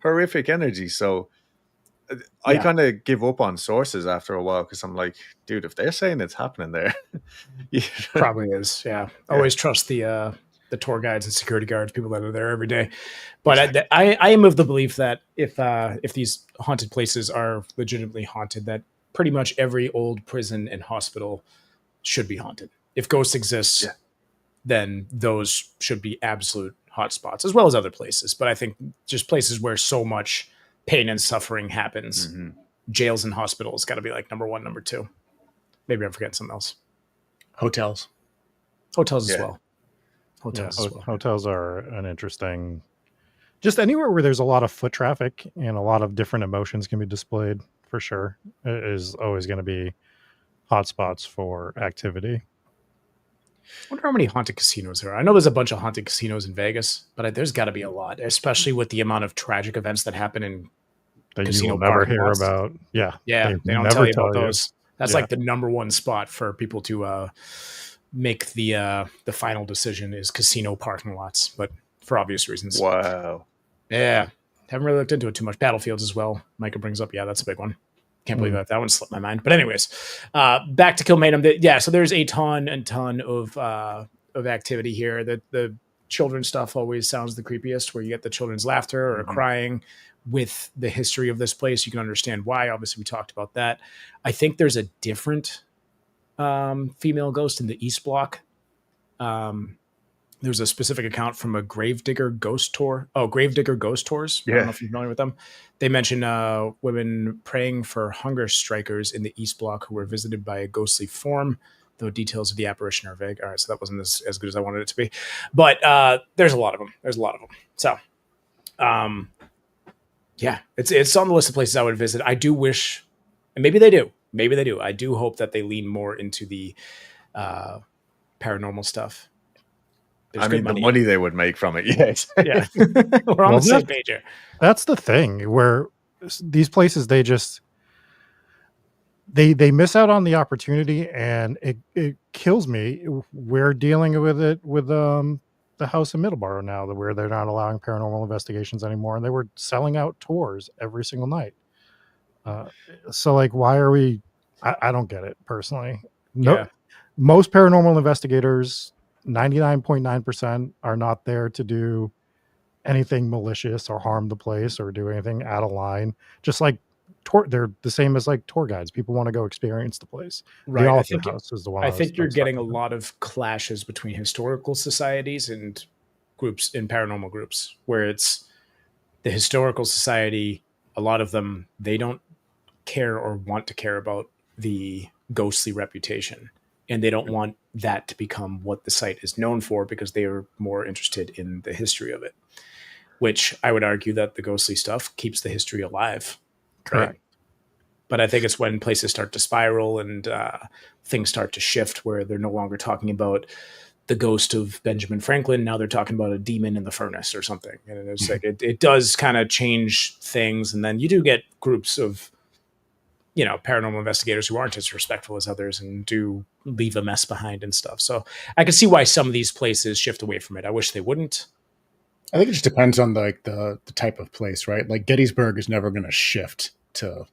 horrific energy. So I kind of give up on sources after a while, because I'm like, dude, if they're saying it's happening there, Probably is. Yeah. Always trust the tour guides and security guards, people that are there every day. But I am of the belief that if these haunted places are legitimately haunted, that pretty much every old prison and hospital should be haunted. If ghosts exist, then those should be absolute hotspots, as well as other places. But I think just places where so much pain and suffering happens, jails and hospitals got to be like number one, number two. Maybe I'm forgetting something else. Hotels Hotels as well. Hotels are an interesting, just anywhere where there's a lot of foot traffic and a lot of different emotions can be displayed, for sure, is always going to be hotspots for activity. I wonder how many haunted casinos there are. I know there's a bunch of haunted casinos in Vegas, but there's got to be a lot, especially with the amount of tragic events that happen in That casino you will never parking hear lots. about. Yeah. Yeah, they don't never tell you about you. those. That's like the number one spot for people to make the final decision is casino parking lots, but for obvious reasons. Wow. Yeah. Haven't really looked into it too much. Battlefields as well. Micah brings up, that's a big one. Can't believe that one slipped my mind. But anyways, back to Kilmainham. So there's a ton of activity here. The children's stuff always sounds the creepiest, where you get the children's laughter or crying. With the history of this place, you can understand why. Obviously, we talked about that. I think there's a different female ghost in the East Block. There's a specific account from a Gravedigger Ghost Tour. Oh, Gravedigger Ghost Tours. I don't know if you're familiar with them. They mention women praying for hunger strikers in the East Block who were visited by a ghostly form, though details of the apparition are vague. All right, so that wasn't as good as I wanted it to be. But there's a lot of them. So, it's on the list of places I would visit. I do wish, and maybe they do. I do hope that they lean more into the paranormal stuff. There's the money they would make from it. Yes. Yeah. We're on the same page here. That's the thing, where these places, they just, they miss out on the opportunity, and it kills me. We're dealing with it with the house in Middleborough now, where they're not allowing paranormal investigations anymore, and they were selling out tours every single night. So like, why are we, I don't get it personally. Most paranormal investigators, 99.9%, are not there to do anything malicious or harm the place or do anything out of line. Just like they're the same as like tour guides. People want to go experience the place. Right. The Alpha House is the one. I think you're getting a lot of clashes between historical societies and groups in paranormal groups, where it's the historical society. A lot of them, they don't care or want to care about the ghostly reputation, and they don't want that to become what the site is known for, because they are more interested in the history of it, which I would argue that the ghostly stuff keeps the history alive. Correct. Right? But I think it's when places start to spiral and things start to shift, where they're no longer talking about the ghost of Benjamin Franklin. Now they're talking about a demon in the furnace or something. And it's like, it does kind of change things. And then you do get groups of paranormal investigators who aren't as respectful as others and do leave a mess behind and stuff. So I can see why some of these places shift away from it. I wish they wouldn't. I think it just depends on the type of place, right? Like Gettysburg is never going to shift to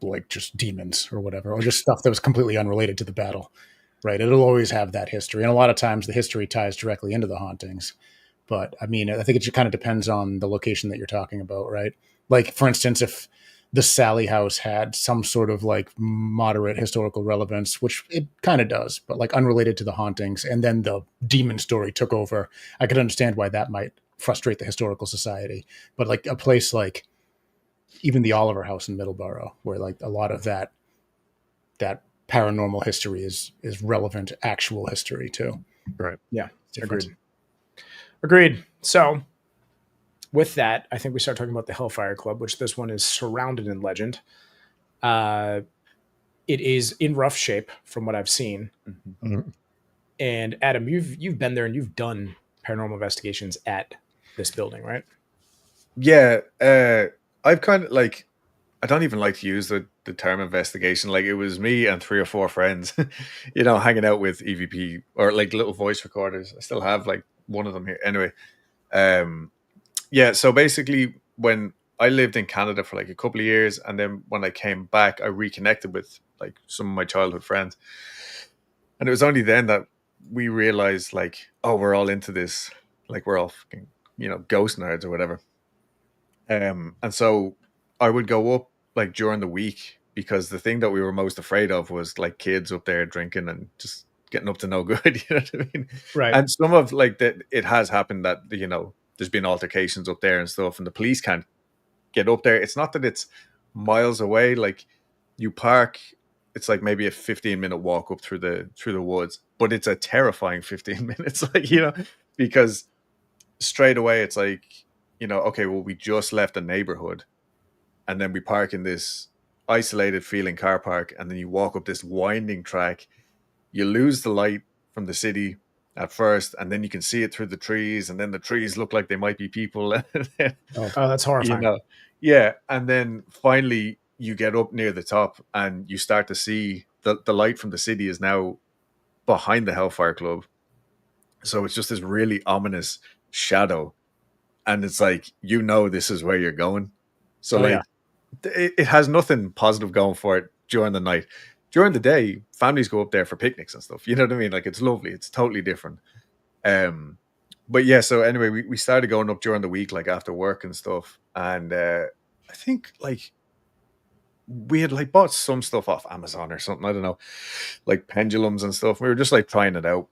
like just demons or whatever, or just stuff that was completely unrelated to the battle, right? It'll always have that history, and a lot of times the history ties directly into the hauntings. But I mean, I think it just kind of depends on the location that you're talking about, right? Like, for instance, if the Sally House had some sort of like moderate historical relevance, which it kind of does, but like unrelated to the hauntings, and then the demon story took over, I could understand why that might frustrate the historical society. But like a place like even the Oliver House in Middleborough, where like a lot of that paranormal history is relevant actual history too. Right. Yeah. Different. Agreed. So with that, I think we start talking about the Hellfire Club, which this one is surrounded in legend. It is in rough shape from what I've seen. Mhm. And Adam, you've been there and you've done paranormal investigations at this building, right? Yeah, I've kind of like, I don't even like to use the term investigation. Like, it was me and 3 or 4 friends, hanging out with EVP or like little voice recorders. I still have like one of them here. Anyway, yeah. So basically, when I lived in Canada for like a couple of years, and then when I came back, I reconnected with like some of my childhood friends, and it was only then that we realized like, oh, we're all into this. Like, we're all fucking, ghost nerds or whatever. And so I would go up like during the week, because the thing that we were most afraid of was like kids up there drinking and just getting up to no good. You know what I mean? Right. And some of like that, it has happened that, there's been altercations up there and stuff, and the police can't get up there. It's not that it's miles away. Like, you park, it's like maybe a 15-minute walk up through the woods, but it's a terrifying 15 minutes, like, because straight away it's like, okay, well, we just left a neighborhood, and then we park in this isolated feeling car park, and then you walk up this winding track. You lose the light from the city at first, and then you can see it through the trees, and then the trees look like they might be people. And then, Oh, that's horrifying. yeah. And then finally you get up near the top, and you start to see the light from the city is now behind the Hellfire Club. So it's just this really ominous shadow, and it's like, this is where you're going. So it has nothing positive going for it during the night. During the day, families go up there for picnics and stuff. You know what I mean? Like, it's lovely. It's totally different. But yeah, so anyway, we started going up during the week, like after work and stuff. And I think like we had like bought some stuff off Amazon or something. I don't know, like pendulums and stuff. We were just like trying it out.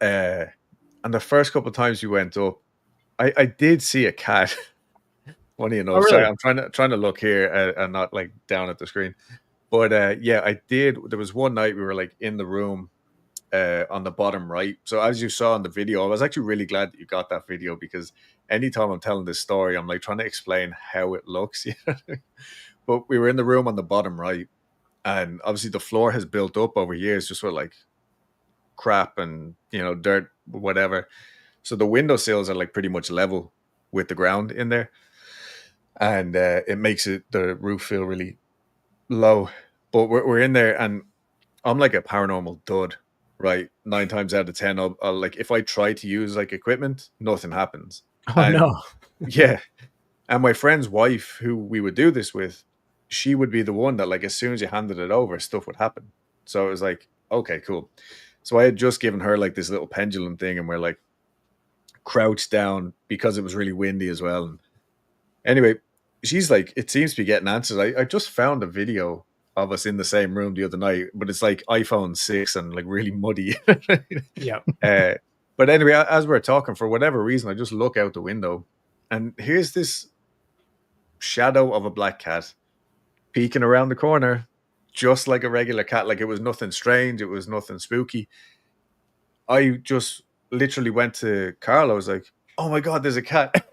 And the first couple of times we went up, I did see a cat. Funny enough. Oh, really? Sorry, I'm trying to look here and not like down at the screen. But yeah, I did. There was one night we were like in the room on the bottom right. So as you saw in the video, I was actually really glad that you got that video, because anytime I'm telling this story, I'm like trying to explain how it looks. But we were in the room on the bottom right, and obviously the floor has built up over years just with like crap and dirt, whatever. So the windowsills are like pretty much level with the ground in there, and it makes the roof feel really low. But we're in there, and I'm like a paranormal dud, right? 9 times out of 10, I'll like, if I try to use like equipment, nothing happens. Oh, And no. yeah, and my friend's wife, who we would do this with, she would be the one that like, as soon as you handed it over, stuff would happen. So it was like, okay, cool. So I had just given her like this little pendulum thing, and we're like crouched down because it was really windy as well. And anyway, she's like, it seems to be getting answers. I just found a video of us in the same room the other night, but it's like iPhone 6 and like really muddy. Yeah. But anyway, as we're talking, for whatever reason, I just look out the window, and here's this shadow of a black cat peeking around the corner, just like a regular cat. Like, it was nothing strange. It was nothing spooky. I just literally went to Carl. I was like, oh my God, there's a cat.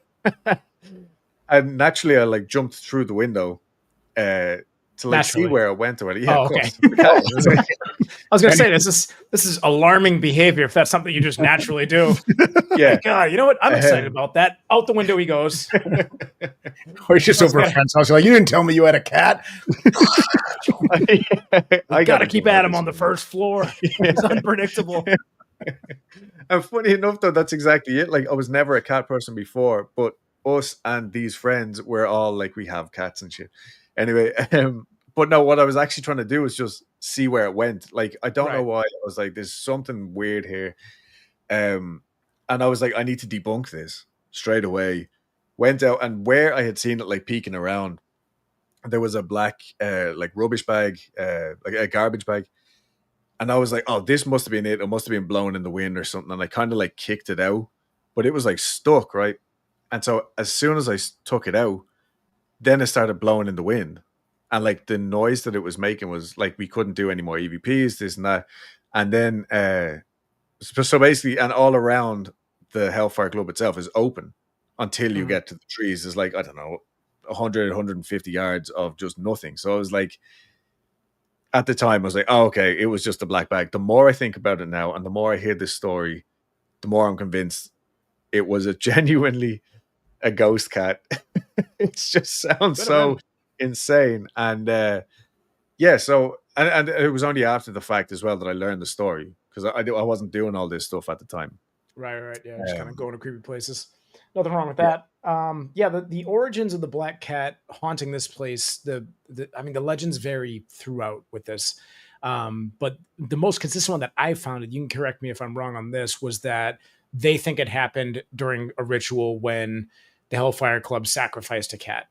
And naturally I like jumped through the window to to like see Naturally. where it went or yeah, Oh, of okay. course. Yeah. I was gonna say this is alarming behavior if that's something you just naturally do. Yeah. God, you know what? I'm excited about that. Out the window he goes. Or he's just over a gotta- friend's house. You're like, you didn't tell me you had a cat. I gotta keep Adam on the first floor. It's unpredictable. And funny enough, though, that's exactly it. Like, I was never a cat person before, but us and these friends were all like, we have cats and shit. Anyway, but no, what I was actually trying to do was just see where it went. Like, I don't know why. I was like, there's something weird here. And I was like, I need to debunk this straight away. Went out, and where I had seen it like peeking around, there was a black like rubbish bag, like a garbage bag. And I was like, oh, this must have been it. It must have been blown in the wind or something. And I kind of like kicked it out, but it was like stuck, right? And so as soon as I took it out, then it started blowing in the wind. And like the noise that it was making was like, we couldn't do any more EVPs, this and that. And then, so basically, and all around the Hellfire Club itself is open until you get to the trees. There's like, I don't know, 100, 150 yards of just nothing. So I was like, at the time, I was like, oh, okay, it was just a black bag. The more I think about it now, and the more I hear this story, the more I'm convinced it was genuinely a ghost cat. It just sounds so insane. And yeah, so, and it was only after the fact as well that I learned the story, because I wasn't doing all this stuff at the time. Right. Yeah, just kind of going to creepy places. Nothing wrong with that. Yeah, the origins of the black cat haunting this place, I mean, the legends vary throughout with this. But the most consistent one that I found, and you can correct me if I'm wrong on this, was that they think it happened during a ritual when the Hellfire Club sacrificed a cat.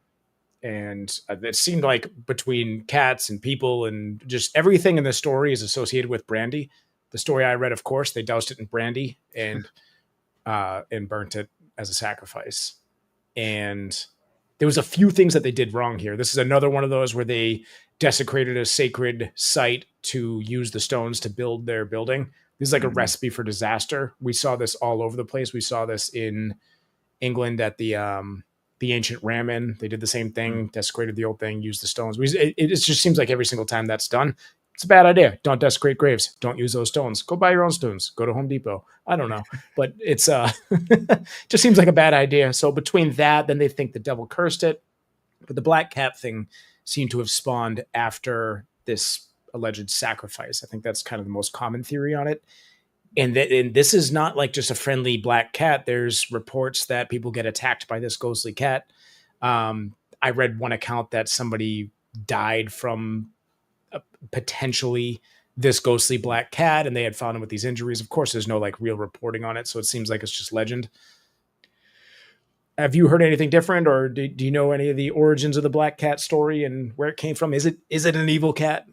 And it seemed like between cats and people and just everything in the story is associated with brandy. The story I read, of course, they doused it in brandy and burnt it as a sacrifice. And there was a few things that they did wrong here. This is another one of those where they desecrated a sacred site to use the stones to build their building. This is like a recipe for disaster. We saw this all over the place. We saw this in England at the ancient Ramin. They did the same thing, desecrated the old thing, used the stones. It just seems like every single time that's done, it's a bad idea. Don't desecrate graves. Don't use those stones. Go buy your own stones. Go to Home Depot. I don't know, but it's just seems like a bad idea. So between that, then they think the devil cursed it. But the black cat thing seemed to have spawned after this alleged sacrifice. I think that's kind of the most common theory on it. And this is not like just a friendly black cat. There's reports that people get attacked by this ghostly cat. I read one account that somebody died from potentially this ghostly black cat, and they had found him with these injuries. Of course, there's no like real reporting on it, so it seems like it's just legend. Have you heard anything different, or do you know any of the origins of the black cat story and where it came from? Is it an evil cat?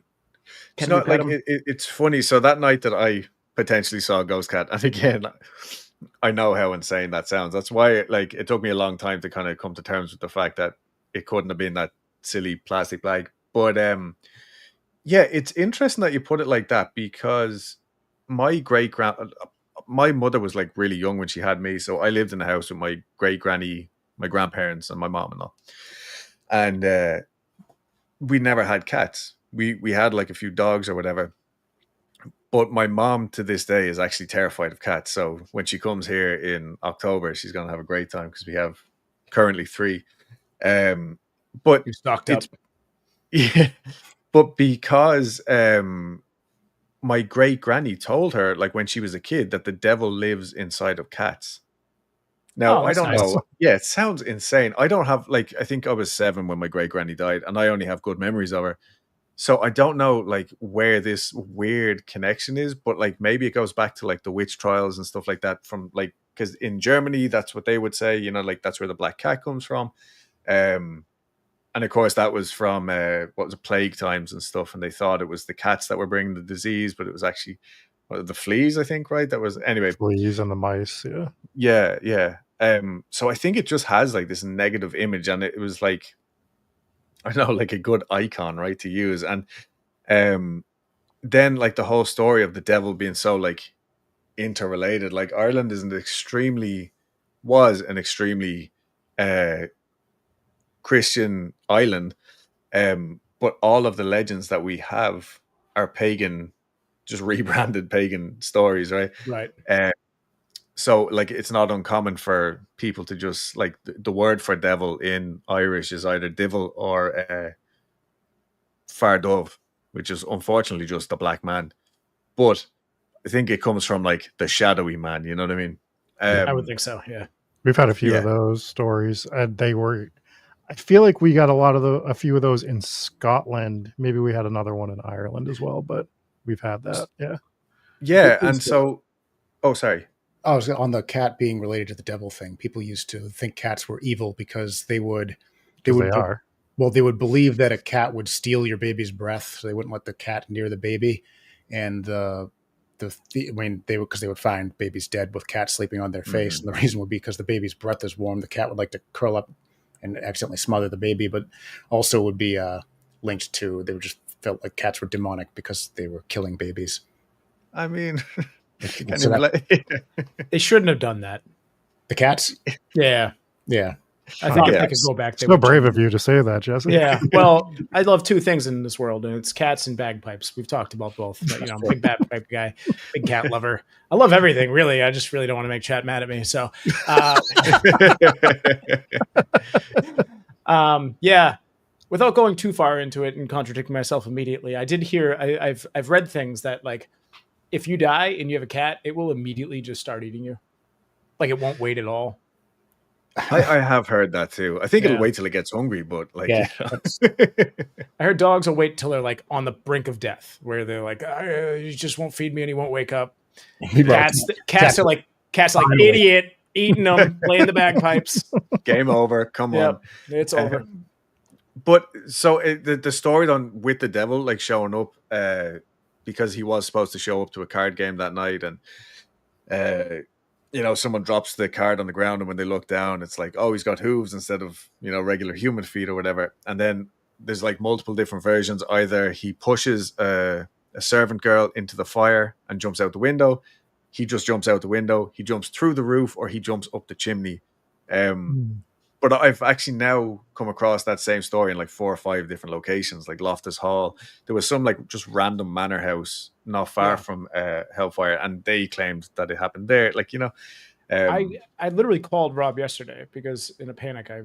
It's not like it's funny. So that night that I potentially saw a ghost cat, and again, I know how insane that sounds. That's why like it took me a long time to kind of come to terms with the fact that it couldn't have been that silly plastic bag. But yeah, it's interesting that you put it like that, because my mother was like really young when she had me, so I lived in the house with my great granny, my grandparents, and my mom and all. And we never had cats. We had like a few dogs or whatever. But my mom to this day is actually terrified of cats. So when she comes here in October, she's going to have a great time because we have currently 3. But you stocked up. Yeah, but because my great granny told her, like when she was a kid, that the devil lives inside of cats. Now, I don't know. Yeah, it sounds insane. I don't have like, I think I was 7 when my great granny died, and I only have good memories of her. So I don't know like where this weird connection is, but like maybe it goes back to like the witch trials and stuff like that from like, because in Germany, that's what they would say, you know, like that's where the black cat comes from. And of course that was from what was it, plague times and stuff. And they thought it was the cats that were bringing the disease, but it was actually the fleas, I think, right? That was anyway. Fleas and the mice. Yeah. Yeah. So I think it just has like this negative image, and it was like, I don't know, like a good icon, right, to use. And then like the whole story of the devil being so like interrelated, like Ireland is an extremely Christian island. but all of the legends that we have are pagan, just rebranded pagan stories, right? Right. So like it's not uncommon for people to just like the word for devil in Irish is either divil or far dove, which is unfortunately just the black man. But I think it comes from like the shadowy man, you know what I mean? I would think so. Yeah. We've had a few Yeah. of those stories, and they were. I feel like we got a few of those in Scotland. Maybe we had another one in Ireland as well, but we've had that. Yeah. Yeah, and so oh sorry. I was on the cat being related to the devil thing. People used to think cats were evil because they would Because they are. well, they would believe that a cat would steal your baby's breath, so they wouldn't let the cat near the baby. And because they would find babies dead with cats sleeping on their face, and the reason would be because the baby's breath is warm. The cat would like to curl up and accidentally smother the baby, but also would be linked to they would just felt like cats were demonic because they were killing babies. I mean, So They shouldn't have done that. the cats, Yeah. yeah. I think if Yeah. they could go back, they So would brave change of you to say that, Jesse. Yeah, well, I love two things in this world, and it's cats and bagpipes. We've talked about both. But, I'm a big bagpipe guy, big cat lover. I love everything, really. I just really don't want to make chat mad at me. So, yeah. Without going too far into it and contradicting myself immediately, I did hear. I've read things that like, if you die and you have a cat, it will immediately just start eating you. Like it won't wait at all. I have heard that too. I think Yeah. it'll wait till it gets hungry, but like, Yeah. I heard dogs will wait till they're like on the brink of death, where they're like, "You just won't feed me and he won't wake up." Cats are like idiot, eating them, playing the bagpipes. game over. Come on. Yep, it's over. But so the story on with the devil like showing up because he was supposed to show up to a card game that night, and someone drops the card on the ground, and when they look down, it's like, oh, he's got hooves instead of regular human feet or whatever. And then there's like multiple different versions. Either he pushes a servant girl into the fire and jumps out the window, he just jumps out the window, he jumps through the roof, or he jumps up the chimney. But I've actually now come across that same story in like 4 or 5 different locations, like Loftus Hall. There was some like just random manor house not far from Hellfire, and they claimed that it happened there. Like, I literally called Rob yesterday because in a panic I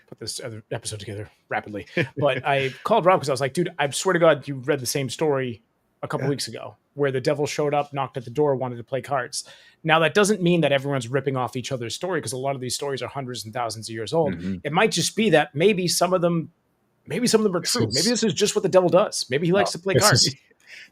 put this other episode together rapidly. But I called Rob because I was like, dude, I swear to God, you read the same story a couple weeks ago where the devil showed up, knocked at the door, wanted to play cards. Now, that doesn't mean that everyone's ripping off each other's story, because a lot of these stories are hundreds and thousands of years old. It might just be that maybe some of them are true. Maybe this is just what the devil does. Maybe he likes to play cards.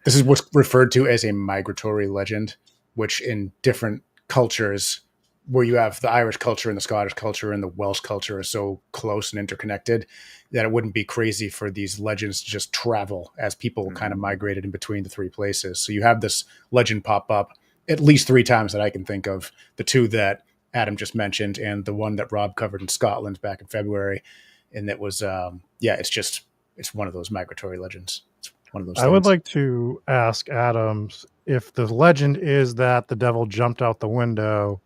This is what's referred to as a migratory legend, which in different cultures, where you have the Irish culture and the Scottish culture and the Welsh culture are so close and interconnected that it wouldn't be crazy for these legends to just travel as people kind of migrated in between the 3 places. So you have this legend pop up at least 3 times that I can think of, the 2 that Adam just mentioned and the one that Rob covered in Scotland back in February. And that was, it's one of those migratory legends. It's one of those things. I would like to ask Adam if the legend is that the devil jumped out the window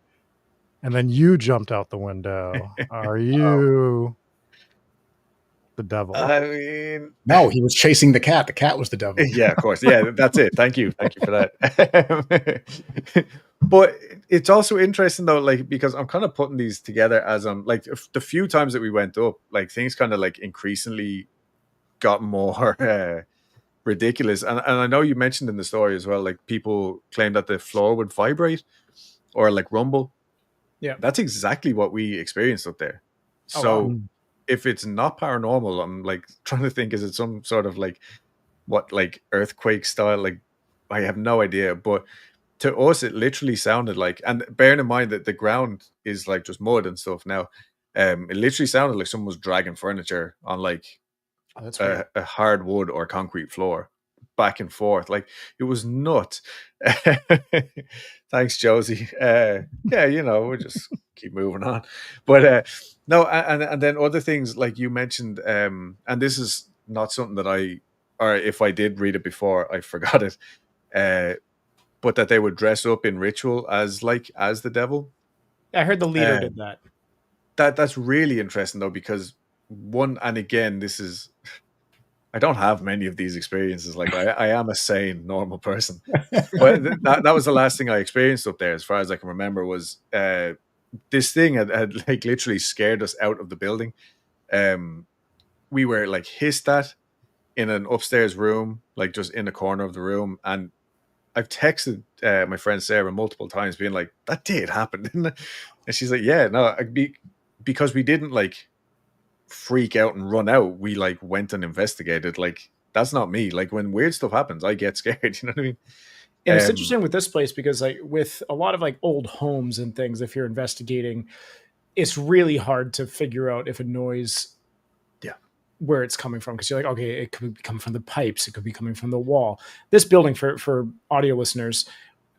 and then you jumped out the window. Are you the devil? I mean, no, he was chasing the cat. The cat was the devil. Yeah, of course. Yeah, that's it. Thank you for that. But it's also interesting though, like, because I'm kind of putting these together as like the few times that we went up, like things kind of like increasingly got more ridiculous. And I know you mentioned in the story as well, like people claim that the floor would vibrate or like rumble. Yeah, that's exactly what we experienced up there. So if it's not paranormal, I'm like trying to think, is it some sort of like what, like earthquake style? Like, I have no idea. But to us, it literally sounded like, and bearing in mind that the ground is like just mud and stuff now, it literally sounded like someone was dragging furniture on like a hardwood or concrete floor back and forth. Like, it was nuts. Thanks, Josie. We'll just keep moving on. But no, and then other things like you mentioned, and this is not something that or if I did read it before, I forgot it. But that they would dress up in ritual as the devil. I heard the leader did that. That's really interesting though, because one, and again, this is I don't have many of these experiences. Like I am a sane, normal person. But that was the last thing I experienced up there, as far as I can remember, was this thing had like literally scared us out of the building. We were like hissed at in an upstairs room, like just in the corner of the room. And I've texted my friend Sarah multiple times being like, that did happen, didn't it? And she's like, yeah, no, because we didn't like freak out and run out. We like went and investigated. Like, that's not me. Like, when weird stuff happens, I get scared. You know what I mean? And it's interesting with this place because like with a lot of like old homes and things, if you're investigating, it's really hard to figure out if a noise, where it's coming from. Cause you're like, okay, it could be coming from the pipes. It could be coming from the wall. This building for audio listeners,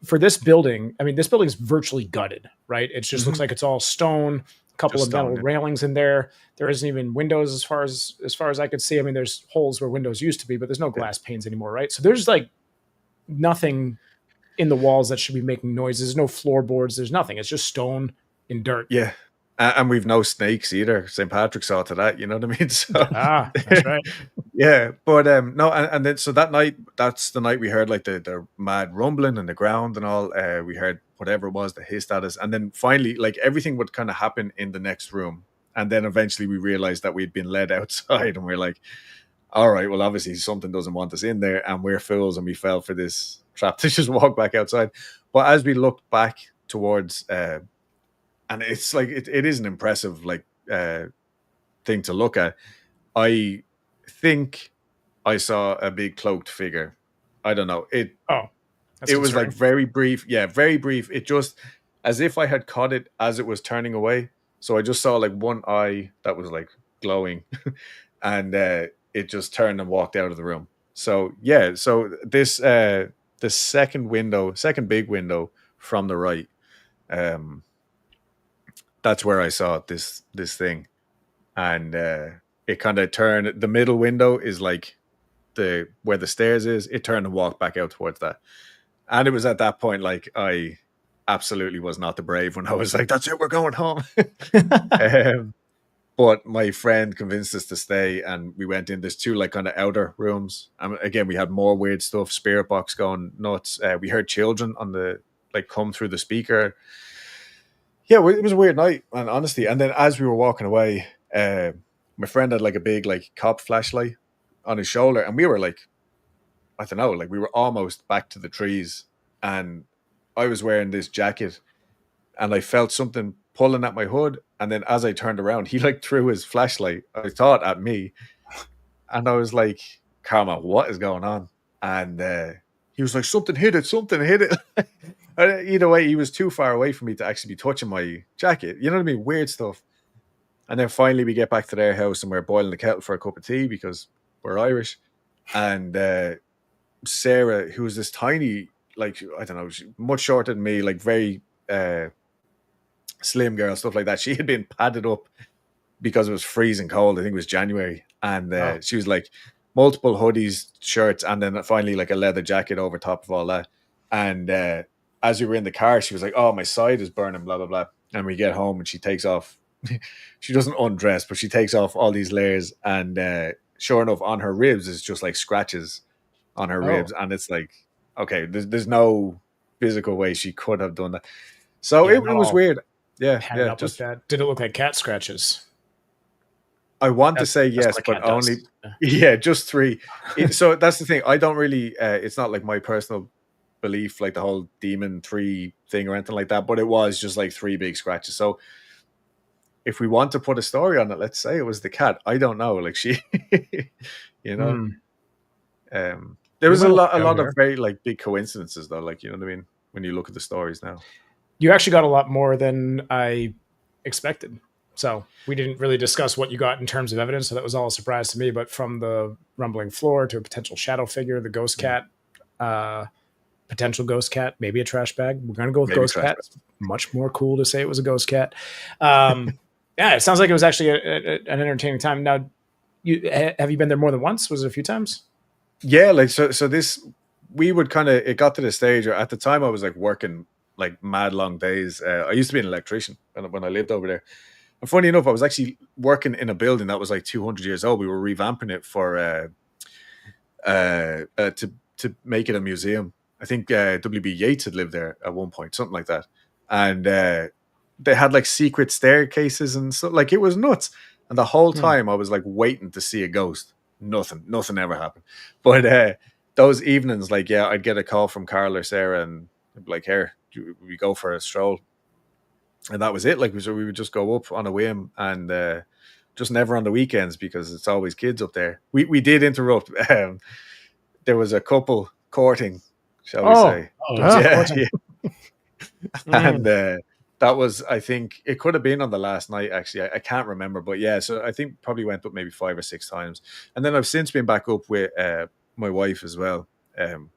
for this building, I mean, this building is virtually gutted, right? It just looks like it's all stone, a couple Just of metal stone, railings in there. There isn't even windows as far as I could see. I mean, there's holes where windows used to be, but there's no glass panes anymore, right? So there's like nothing in the walls that should be making noises. There's no floorboards. There's nothing. It's just stone and dirt. Yeah. And we've no snakes either. St. Patrick saw to that, you know what I mean? So That's right. yeah. But no, and then so that night, that's the night we heard like the mad rumbling in the ground and all. We heard whatever it was that hissed at us. And then finally, like everything would kind of happen in the next room. And then eventually we realized that we'd been led outside, and we're like, all right, well, obviously something doesn't want us in there, and we're fools, and we fell for this trap to just walk back outside. But as we looked back towards and it's like it is an impressive like thing to look at. I think I saw a big cloaked figure. I don't know. It was like very brief. Yeah, very brief. It just as if I had caught it as it was turning away. So I just saw like one eye that was like glowing, and it just turned and walked out of the room. So yeah, so this the second big window from the right, that's where I saw this thing, and it kind of turned. The middle window is like where the stairs is. It turned and walked back out towards that, and it was at that point like I absolutely was not the brave when I was like, "That's it, we're going home." But my friend convinced us to stay, and we went in. There's two like kind of outer rooms. Again, we had more weird stuff. Spirit box going nuts. We heard children on the like come through the speaker. Yeah, it was a weird night, and honestly. And then as we were walking away, my friend had like a big like cop flashlight on his shoulder, and we were like, I don't know, like we were almost back to the trees, and I was wearing this jacket, and I felt something pulling at my hood, and then as I turned around, he like threw his flashlight, I thought, at me, and I was like, Karma, what is going on? And he was like, something hit it. Either way, he was too far away from me to actually be touching my jacket. You know what I mean? Weird stuff. And then finally we get back to their house, and we're boiling the kettle for a cup of tea because we're Irish. And Sarah, who was this tiny, like, I don't know, much shorter than me, like very slim girl, stuff like that. She had been padded up because it was freezing cold. I think it was January. And she was like multiple hoodies, shirts, and then finally like a leather jacket over top of all that. And as we were in the car, she was like, oh, my side is burning, blah, blah, blah. And we get home and she takes off, she doesn't undress, but she takes off all these layers. And sure enough, on her ribs is just like scratches on her ribs. And it's like, okay, there's no physical way she could have done that. So it was weird. Yeah. Just that. Did it look like cat scratches? I want to say yes, but only, just 3. So that's the thing. I don't really, it's not like my personal belief, like the whole demon 3 thing or anything like that, but it was just like 3 big scratches. So if we want to put a story on it, let's say it was the cat. I don't know. Like she, you know, there was a lot of very like big coincidences though. Like, you know what I mean? When you look at the stories now. You actually got a lot more than I expected. So we didn't really discuss what you got in terms of evidence. So that was all a surprise to me, but from the rumbling floor to a potential shadow figure, the ghost cat, potential ghost cat, maybe a trash bag. We're going to go with ghost cat. It's much more cool to say it was a ghost cat. Yeah, it sounds like it was actually an entertaining time. Now, have you been there more than once? Was it a few times? Yeah, like so this, we would kind of, it got to the stage, or at the time I was like working like mad long days. I used to be an electrician when I lived over there. And funny enough, I was actually working in a building that was like 200 years old. We were revamping it for to make it a museum. I think W.B. Yeats had lived there at one point, something like that, and they had like secret staircases and so like it was nuts. And the whole time I was like waiting to see a ghost. Nothing ever happened. But those evenings, like I'd get a call from Carl or Sarah, and they'd be like, "Here, we go for a stroll," and that was it. Like we would just go up on a whim, and just never on the weekends because it's always kids up there. We did interrupt. There was a couple courting, shall we say? And that was, I think, it could have been on the last night. Actually, I can't remember, but yeah. So I think probably went up maybe 5 or 6 times, and then I've since been back up with my wife as well,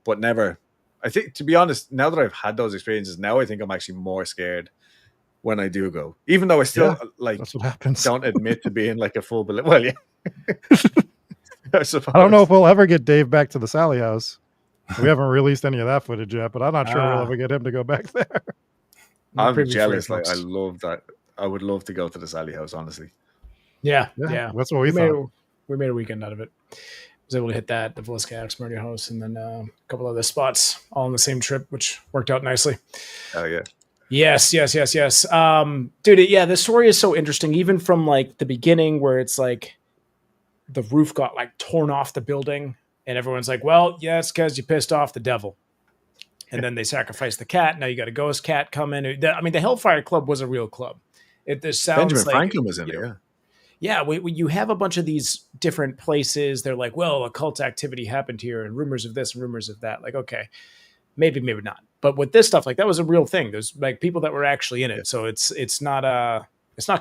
but never. I think, to be honest, now that I've had those experiences, now I think I'm actually more scared when I do go, even though I still like that's what happens. don't admit to being like a full believer. Well, yeah. I don't know if we'll ever get Dave back to the Sally house. We haven't released any of that footage yet, but I'm not sure we'll ever get him to go back there. I'm jealous. Like, I love that. I would love to go to the Sally house, honestly. Yeah. That's what we thought. We made a weekend out of it. I was able to hit that, the Veliska Murder House, and then a couple other spots all on the same trip, which worked out nicely. Oh, yeah. Yes. Dude, the story is so interesting, even from like the beginning where it's like the roof got like torn off the building and everyone's like, well, yeah, it's because you pissed off the devil. And then they sacrificed the cat. Now you got a ghost cat coming. I mean, the Hellfire Club was a real club. This sounds Benjamin like, Franklin was in there, yeah. You have a bunch of these different places. They're like, well, occult activity happened here and rumors of this and rumors of that. Like, okay, maybe not. But with this stuff, like that was a real thing. There's like people that were actually in it. So it's not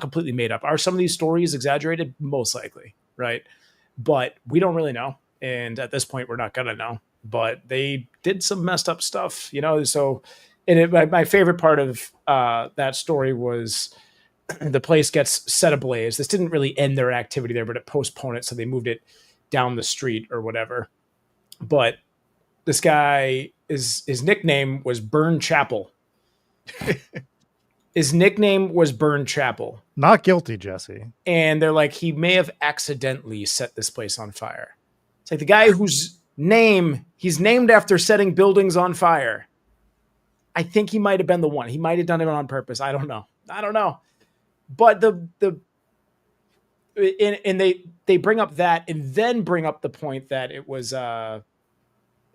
completely made up. Are some of these stories exaggerated? Most likely, right? But we don't really know. And at this point, we're not going to know. But they did some messed up stuff, So, my favorite part of that story was the place gets set ablaze. This didn't really end their activity there, but it postponed it. So they moved it down the street or whatever. But this guy, his nickname was Burn Chapel. His nickname was Burn Chapel. Not guilty, Jesse. And they're like, he may have accidentally set this place on fire. It's like the guy whose name he's named after setting buildings on fire. I think he might have been the one. He might have done it on purpose. I don't know. But they bring up that and then bring up the point that it was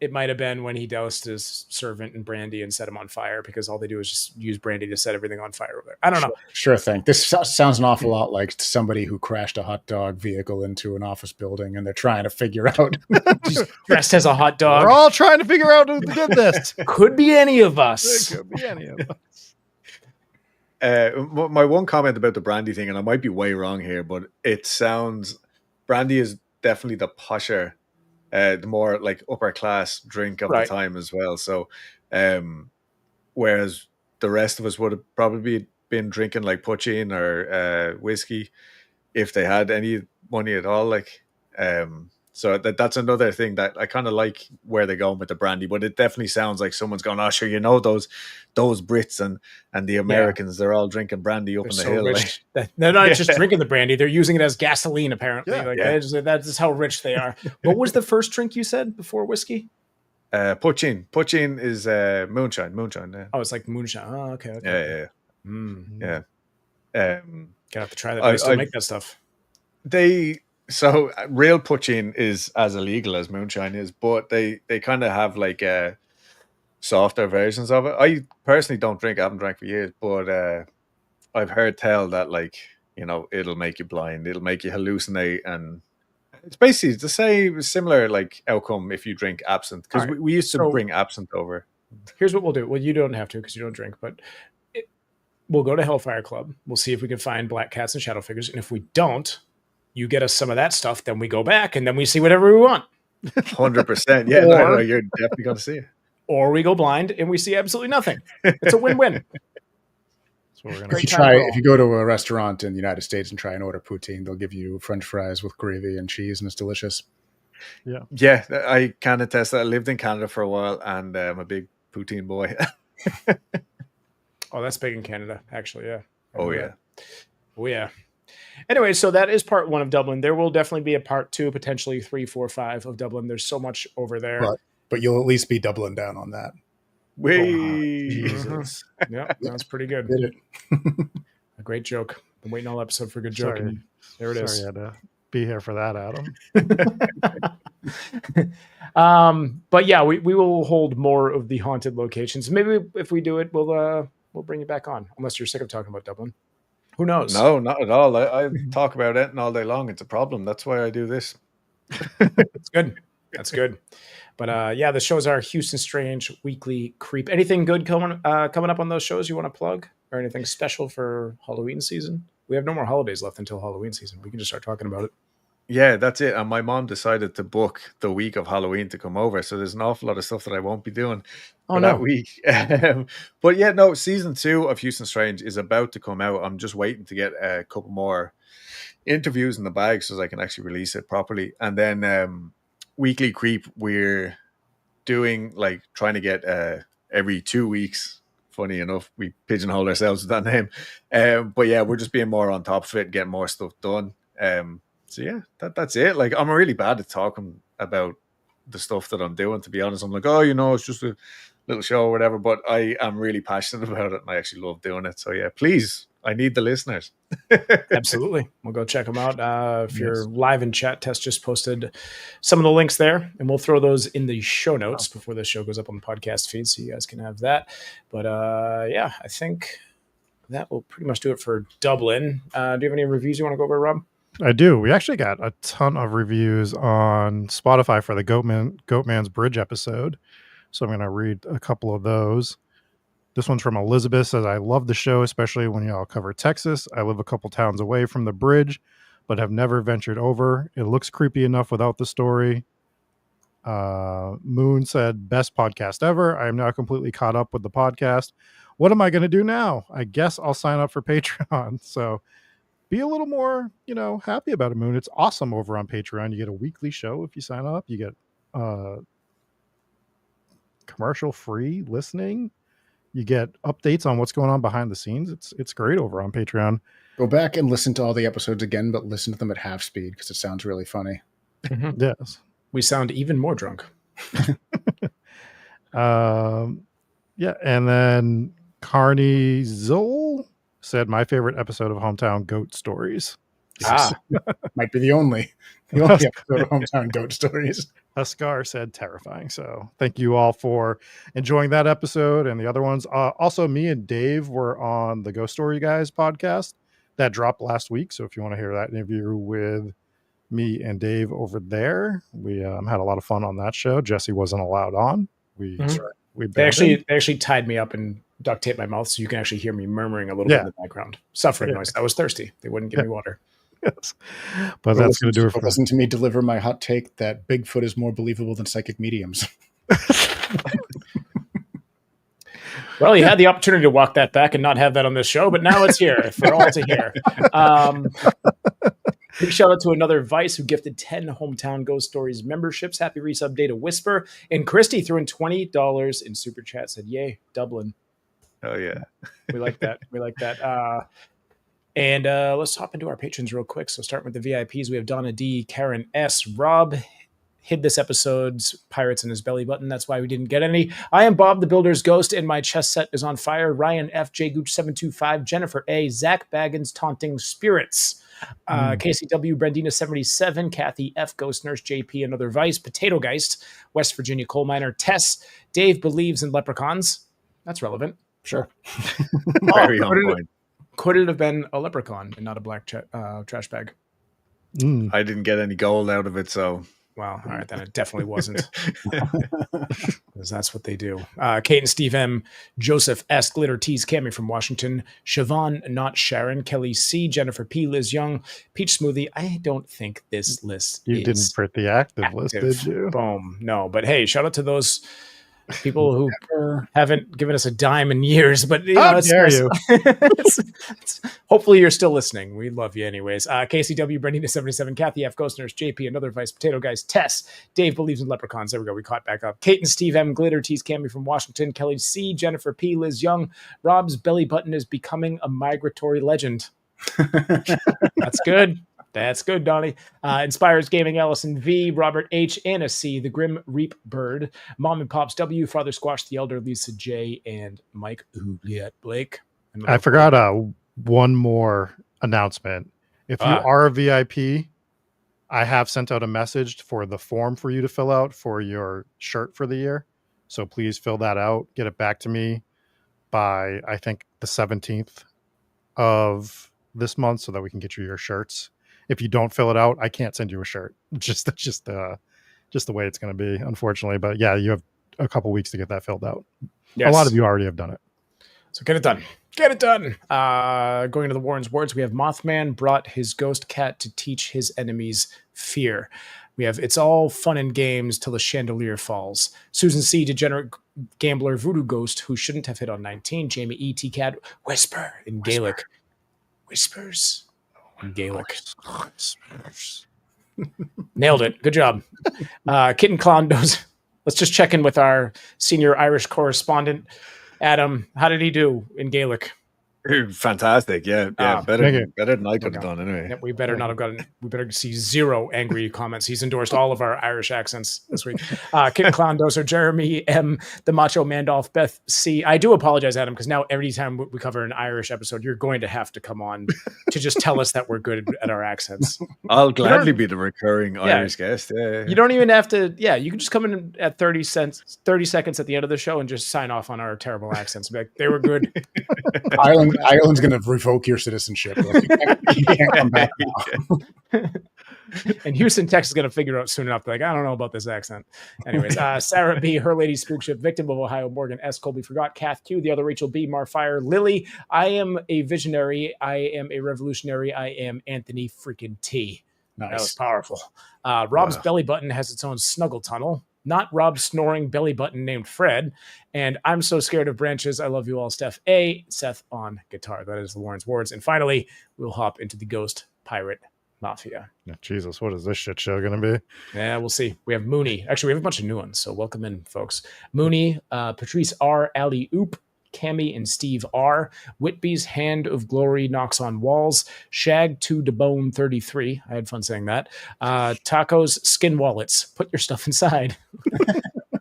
it might have been when he doused his servant in brandy and set him on fire because all they do is just use brandy to set everything on fire over there. I don't know. Sure thing. This sounds an awful lot like somebody who crashed a hot dog vehicle into an office building and they're trying to figure out. Dressed as a hot dog. We're all trying to figure out who did this. Could be any of us. It could be any of us. My one comment about the brandy thing, and I might be way wrong here, but it sounds brandy is definitely the posher, the more like upper class drink of the time as well. So, whereas the rest of us would have probably been drinking like poaching or whiskey if they had any money at all. Like, so that's another thing that I kind of like where they're going with the brandy, but it definitely sounds like someone's going, oh, sure, those Brits and the Americans, they're all drinking brandy up in the hill. Rich. They're not just drinking the brandy; they're using it as gasoline. Apparently, that's how rich they are. What was the first drink you said before whiskey? Poaching. Poaching is moonshine. Yeah. Oh, it's like moonshine. Oh, okay. Yeah. Mm-hmm. Yeah. Gonna have to try that. They still make that stuff. So real poaching is as illegal as moonshine is, but they kind of have like softer versions of it. I personally don't drink. I haven't drank for years, but I've heard tell that like it'll make you blind, it'll make you hallucinate, and it's basically the same similar like outcome if you drink absinthe because we used to bring absinthe over. Here's what we'll do. Well, you don't have to because you don't drink, but we'll go to Hellfire Club. We'll see if we can find black cats and shadow figures, and if we don't. You get us some of that stuff, then we go back and then we see whatever we want. 100%. Yeah, no, you're definitely going to see it. Or we go blind and we see absolutely nothing. It's a win-win. If you go to a restaurant in the United States and try and order poutine, they'll give you French fries with gravy and cheese, and it's delicious. Yeah, I can attest that. I lived in Canada for a while, and I'm a big poutine boy. Oh, that's big in Canada, actually. Yeah. Oh yeah. Oh yeah. Anyway, so that is part 1 of Dublin. There will definitely be a part 2, potentially 3, 4, 5 of Dublin. There's so much over there. But you'll at least be doubling down on that. Jesus. Yeah, that's pretty good. Did it. A great joke. Been waiting all episode for a good joke. Sorry. And there it is. Sorry you had to be here for that, Adam. But yeah, we will hold more of the haunted locations. Maybe if we do it, we'll bring you back on. Unless you're sick of talking about Dublin. Who knows? No, not at all. I talk about it all day long. It's a problem. That's why I do this. That's good. That's good. But yeah, the shows are Houston Strange, Weekly Creep. Anything good coming up on those shows you want to plug? Or anything special for Halloween season? We have no more holidays left until Halloween season. We can just start talking about it. Yeah, that's it. And my mom decided to book the week of Halloween to come over. So there's an awful lot of stuff that I won't be doing that week. But yeah, no, season 2 of Houston Strange is about to come out. I'm just waiting to get a couple more interviews in the bag so I can actually release it properly. And then Weekly Creep, we're doing trying to get every 2 weeks. Funny enough, we pigeonhole ourselves with that name. But yeah, we're just being more on top of it, getting more stuff done. So yeah, that's it. I'm really bad at talking about the stuff that I'm doing, to be honest. I'm like, it's just a little show or whatever, but I am really passionate about it and I actually love doing it. So yeah, please, I need the listeners. Absolutely. We'll go check them out. If you're live in chat, Tess just posted some of the links there, and we'll throw those in the show notes before the show goes up on the podcast feed, so you guys can have that. But yeah, I think that will pretty much do it for Dublin. Do you have any reviews you want to go over, Rob? I do. We actually got a ton of reviews on Spotify for the Goatman's Bridge episode. So I'm going to read a couple of those. This one's from Elizabeth. Says, I love the show, especially when y'all cover Texas. I live a couple towns away from the bridge, but have never ventured over. It looks creepy enough without the story. Moon said, best podcast ever. I am now completely caught up with the podcast. What am I going to do now? I guess I'll sign up for Patreon. So be a little more, happy about it, Moon. It's awesome over on Patreon. You get a weekly show if you sign up. You get commercial-free listening. You get updates on what's going on behind the scenes. It's great over on Patreon. Go back and listen to all the episodes again, but listen to them at half speed because it sounds really funny. Mm-hmm. Yes. We sound even more drunk. Yeah, and then Carney Zol said, my favorite episode of Hometown Goat Stories. Might be the only episode of Hometown Goat Stories. Huskar said terrifying. So thank you all for enjoying that episode and the other ones. Also, me and Dave were on the Ghost Story Guys podcast that dropped last week. So if you want to hear that interview with me and Dave over there, we had a lot of fun on that show. Jesse wasn't allowed on. They actually tied me up and duct taped my mouth so you can actually hear me murmuring a little bit in the background. Suffering noise. I was thirsty. They wouldn't give me water. Yes. But that's going to do it for listen to me deliver my hot take that Bigfoot is more believable than psychic mediums. Well, you had the opportunity to walk that back and not have that on this show, but now it's here for all to hear. Big shout out to another Vice who gifted 10 Hometown Ghost Stories memberships. Happy resub day to Whisper. And Christy threw in $20 in Super Chat, said, yay, Dublin. Oh, yeah. We like that. And let's hop into our patrons real quick. So starting with the VIPs, we have Donna D, Karen S, Rob hid this episode's pirates in his belly button. That's why we didn't get any. I am Bob the Builder's Ghost, and my chess set is on fire. Ryan F, J Gooch 725, Jennifer A, Zach Baggins, Taunting Spirits, KCW, Brandina 77, Kathy F, Ghost Nurse JP, another Vice, Potato Geist, West Virginia Coal Miner, Tess, Dave believes in leprechauns. That's relevant. Sure. Very on point. Could it have been a leprechaun and not a black trash bag? I didn't get any gold out of it, so... Well, all right, then it definitely wasn't. Because that's what they do. Kate and Steve M, Joseph S, Glitter Tease, Cammy from Washington, Siobhan, not Sharon, Kelly C, Jennifer P, Liz Young, Peach Smoothie. I don't think this list You didn't print the active list, did you? Boom. No, but hey, shout out to those people who haven't given us a dime in years, but How dare you? Hopefully you're still listening. We love you anyways. KCW, Brandina 77, Kathy F, Ghost Nurse, JP, another Vice, Potato Guys, Tess, Dave believes in leprechauns. There we go. We caught back up. Kate and Steve M, Glitter Tease, Cammy from Washington, Kelly C, Jennifer P, Liz Young, Rob's belly button is becoming a migratory legend. That's good. That's good, Donnie. Inspires Gaming, Allison V, Robert H, Anna C, The Grim Reap Bird, Mom and Pops W, Father Squash the Elder, Lisa J, and Mike Juliet Blake. I forgot one more announcement. If you are a VIP, I have sent out a message for the form for you to fill out for your shirt for the year. So please fill that out. Get it back to me by, I think, the 17th of this month so that we can get you your shirts. If you don't fill it out, I can't send you a shirt. Just the way it's going to be, unfortunately. But yeah, you have a couple weeks to get that filled out. Yes. A lot of you already have done it. So get it done. Get it done. Going to the Warren's words, we have Mothman brought his ghost cat to teach his enemies fear. We have It's All Fun and Games Till the Chandelier Falls. Susan C, degenerate gambler voodoo ghost who shouldn't have hit on 19. Jamie E, T-Cat, whisper in Gaelic. Whispers in Gaelic. Whispers. Nailed it. Good job. Kitten Clown knows. Let's just check in with our senior Irish correspondent, Adam. How did he do in Gaelic? Fantastic. Yeah. Better than I could have done anyway. Yeah, we better not have gotten. We better see zero angry comments. He's endorsed all of our Irish accents this week. Kid Clown Doser, Jeremy M, the Macho Mandolph, Beth C. I do apologize, Adam, because now every time we cover an Irish episode, you're going to have to come on to just tell us that we're good at our accents. I'll gladly be the recurring Irish guest. Yeah. You don't even have to. Yeah, you can just come in at 30 seconds at the end of the show and just sign off on our terrible accents. Be like, they were good. Ireland's going to revoke your citizenship. You can't come back now. And Houston, Texas is going to figure it out soon enough. Like, I don't know about this accent. Anyways, Sarah B, Her Lady Spookship, Victim of Ohio, Morgan S, Colby Forgot, Kath Q, the other Rachel B, Marfire, Lily, I am a visionary, I am a revolutionary, I am Anthony freaking T. Nice. That was powerful. Rob's belly button has its own snuggle tunnel. Not Rob's snoring belly button named Fred. And I'm so scared of branches. I love you all, Steph A. Seth on guitar. That is the Warren's words. And finally, we'll hop into the Ghost Pirate Mafia. Jesus, what is this shit show going to be? Yeah, we'll see. We have Mooney. Actually, we have a bunch of new ones. So welcome in, folks. Mooney, Patrice R, Ali Oop, Cammy and Steve R, Whitby's Hand of Glory knocks on walls, Shag to DeBone 33. I had fun saying that. Tacos Skin Wallets. Put your stuff inside.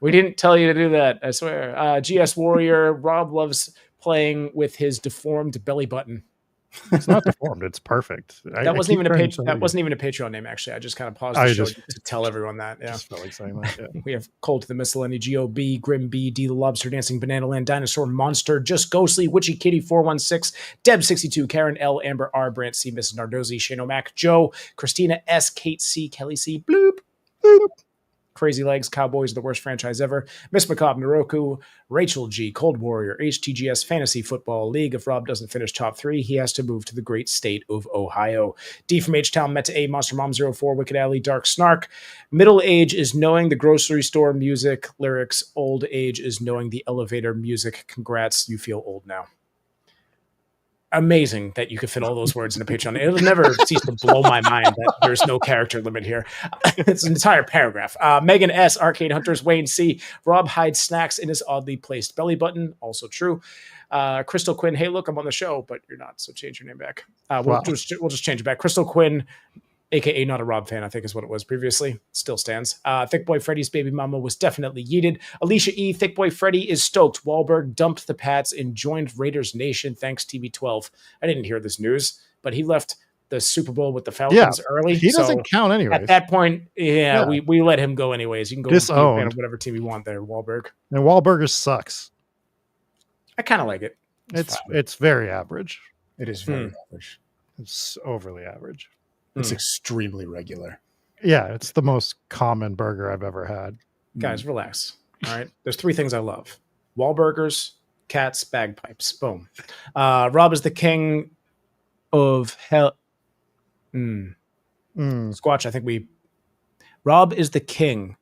We didn't tell you to do that, I swear. GS Warrior, Rob loves playing with his deformed belly button. It's not deformed. It's perfect. That wasn't even a Patreon name, actually. I just kind of paused the show to tell everyone that. Yeah. Just felt like saying that. Yeah. We have Cold to the Miscellany, G.O.B., Grim B, D the Lobster, Dancing Banana Land, Dinosaur Monster, Just Ghostly, Witchy Kitty 416, Deb 62, Karen L, Amber R, Brant C, Mrs. Nardozzi, Shane O'Mac, Joe, Christina S, Kate C, Kelly C, Bloop, Bloop. Crazy Legs, Cowboys, the worst franchise ever, Miss Macabre, Naroku, Rachel G, Cold Warrior, HTGS, Fantasy Football League. If Rob doesn't finish top 3, he has to move to the great state of Ohio. D from H-Town, Meta A, Monster Mom 04, Wicked Alley, Dark Snark. Middle age is knowing the grocery store music lyrics. Old age is knowing the elevator music. Congrats, you feel old now. Amazing that you could fit all those words in a Patreon. It'll never cease to blow my mind that there's no character limit here. It's an entire paragraph. Megan S, Arcade Hunters, Wayne C, Rob hides snacks in his oddly placed belly button. Also true. Crystal Quinn, hey, look, I'm on the show, but you're not, so change your name back. We'll just change it back. Crystal Quinn, a.k.a. not a Rob fan, I think is what it was previously. Still stands. Thick Boy Freddy's baby mama was definitely yeeted. Alicia E. Thick Boy Freddy is stoked. Wahlberg dumped the Pats and joined Raiders Nation. Thanks, TB12. I didn't hear this news, but he left the Super Bowl with the Falcons early. He doesn't count anyway. At that point, we let him go anyways. You can go be a fan of whatever team you want there, Wahlberg. And Wahlburger sucks. I kind of like it. It's very average. It is very average. It's overly average. It's extremely regular. Yeah, it's the most common burger I've ever had. Guys, relax. All right. There's 3 things I love. Wahlburgers, cats, bagpipes. Boom. Rob is the king of hell. Squatch, I think Rob is the king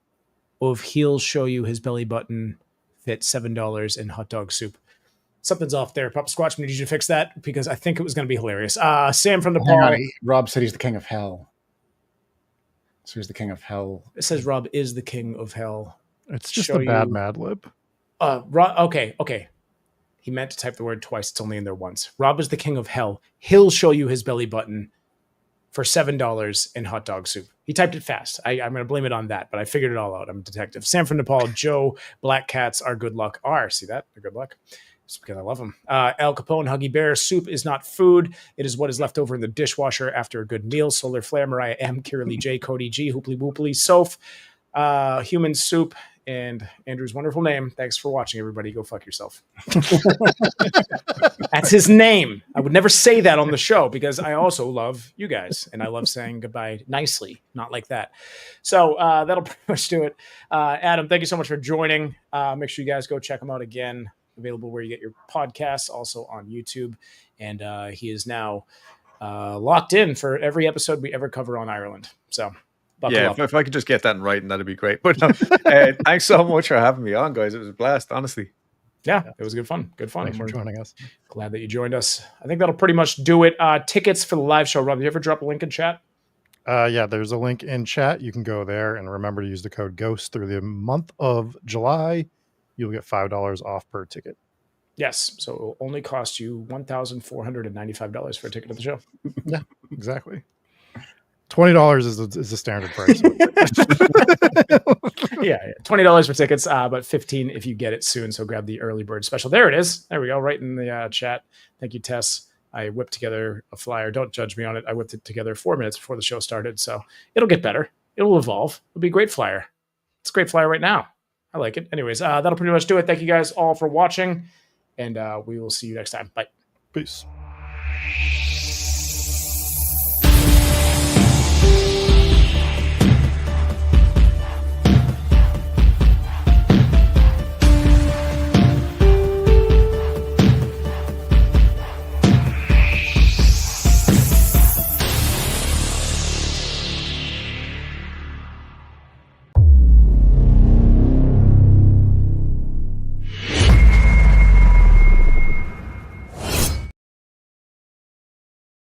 of he'll show you his belly button fit $7 in hot dog soup. Something's off there. Papa Squatch, I need you to fix that because I think it was going to be hilarious. Sam from the Paul. Rob said he's the king of hell. So he's the king of hell. It says Rob is the king of hell. It's just a bad Mad Lib. Okay. He meant to type the word twice. It's only in there once. Rob is the king of hell. He'll show you his belly button for $7 in hot dog soup. He typed it fast. I'm going to blame it on that, but I figured it all out. I'm a detective. Sam from Nepal, Joe, Black Cats are good luck. Are, see that? They're good luck. It's because I love them. Al Capone, Huggy Bear, soup is not food. It is what is left over in the dishwasher after a good meal. Solar Flare, Mariah M, Kira Lee J, Cody G, Hooply Wooply, Soph, Human Soup, and Andrew's wonderful name. Thanks for watching, everybody. Go fuck yourself. That's his name. I would never say that on the show because I also love you guys, and I love saying goodbye nicely, not like that. So that'll pretty much do it. Adam, thank you so much for joining. Make sure you guys go check him out again. Available where you get your podcasts, also on YouTube. And he is now locked in for every episode we ever cover on Ireland. So buckle up. If I could just get that in writing, that'd be great. But thanks so much for having me on, guys. It was a blast, honestly. Yeah, it was good fun. Good fun. Thanks for joining us. Glad that you joined us. I think that'll pretty much do it. Tickets for the live show. Rob, did you ever drop a link in chat? Yeah, there's a link in chat. You can go there and remember to use the code GHOST through the month of July. You'll get $5 off per ticket. Yes. So it will only cost you $1,495 for a ticket to the show. Yeah, exactly. $20 is the standard price. Yeah, $20 for tickets, but $15 if you get it soon. So grab the early bird special. There it is. There we go. Right in the chat. Thank you, Tess. I whipped together a flyer. Don't judge me on it. I whipped it together 4 minutes before the show started. So it'll get better. It'll evolve. It'll be a great flyer. It's a great flyer right now. I like it. Anyways, that'll pretty much do it. Thank you guys all for watching. And we will see you next time. Bye. Peace.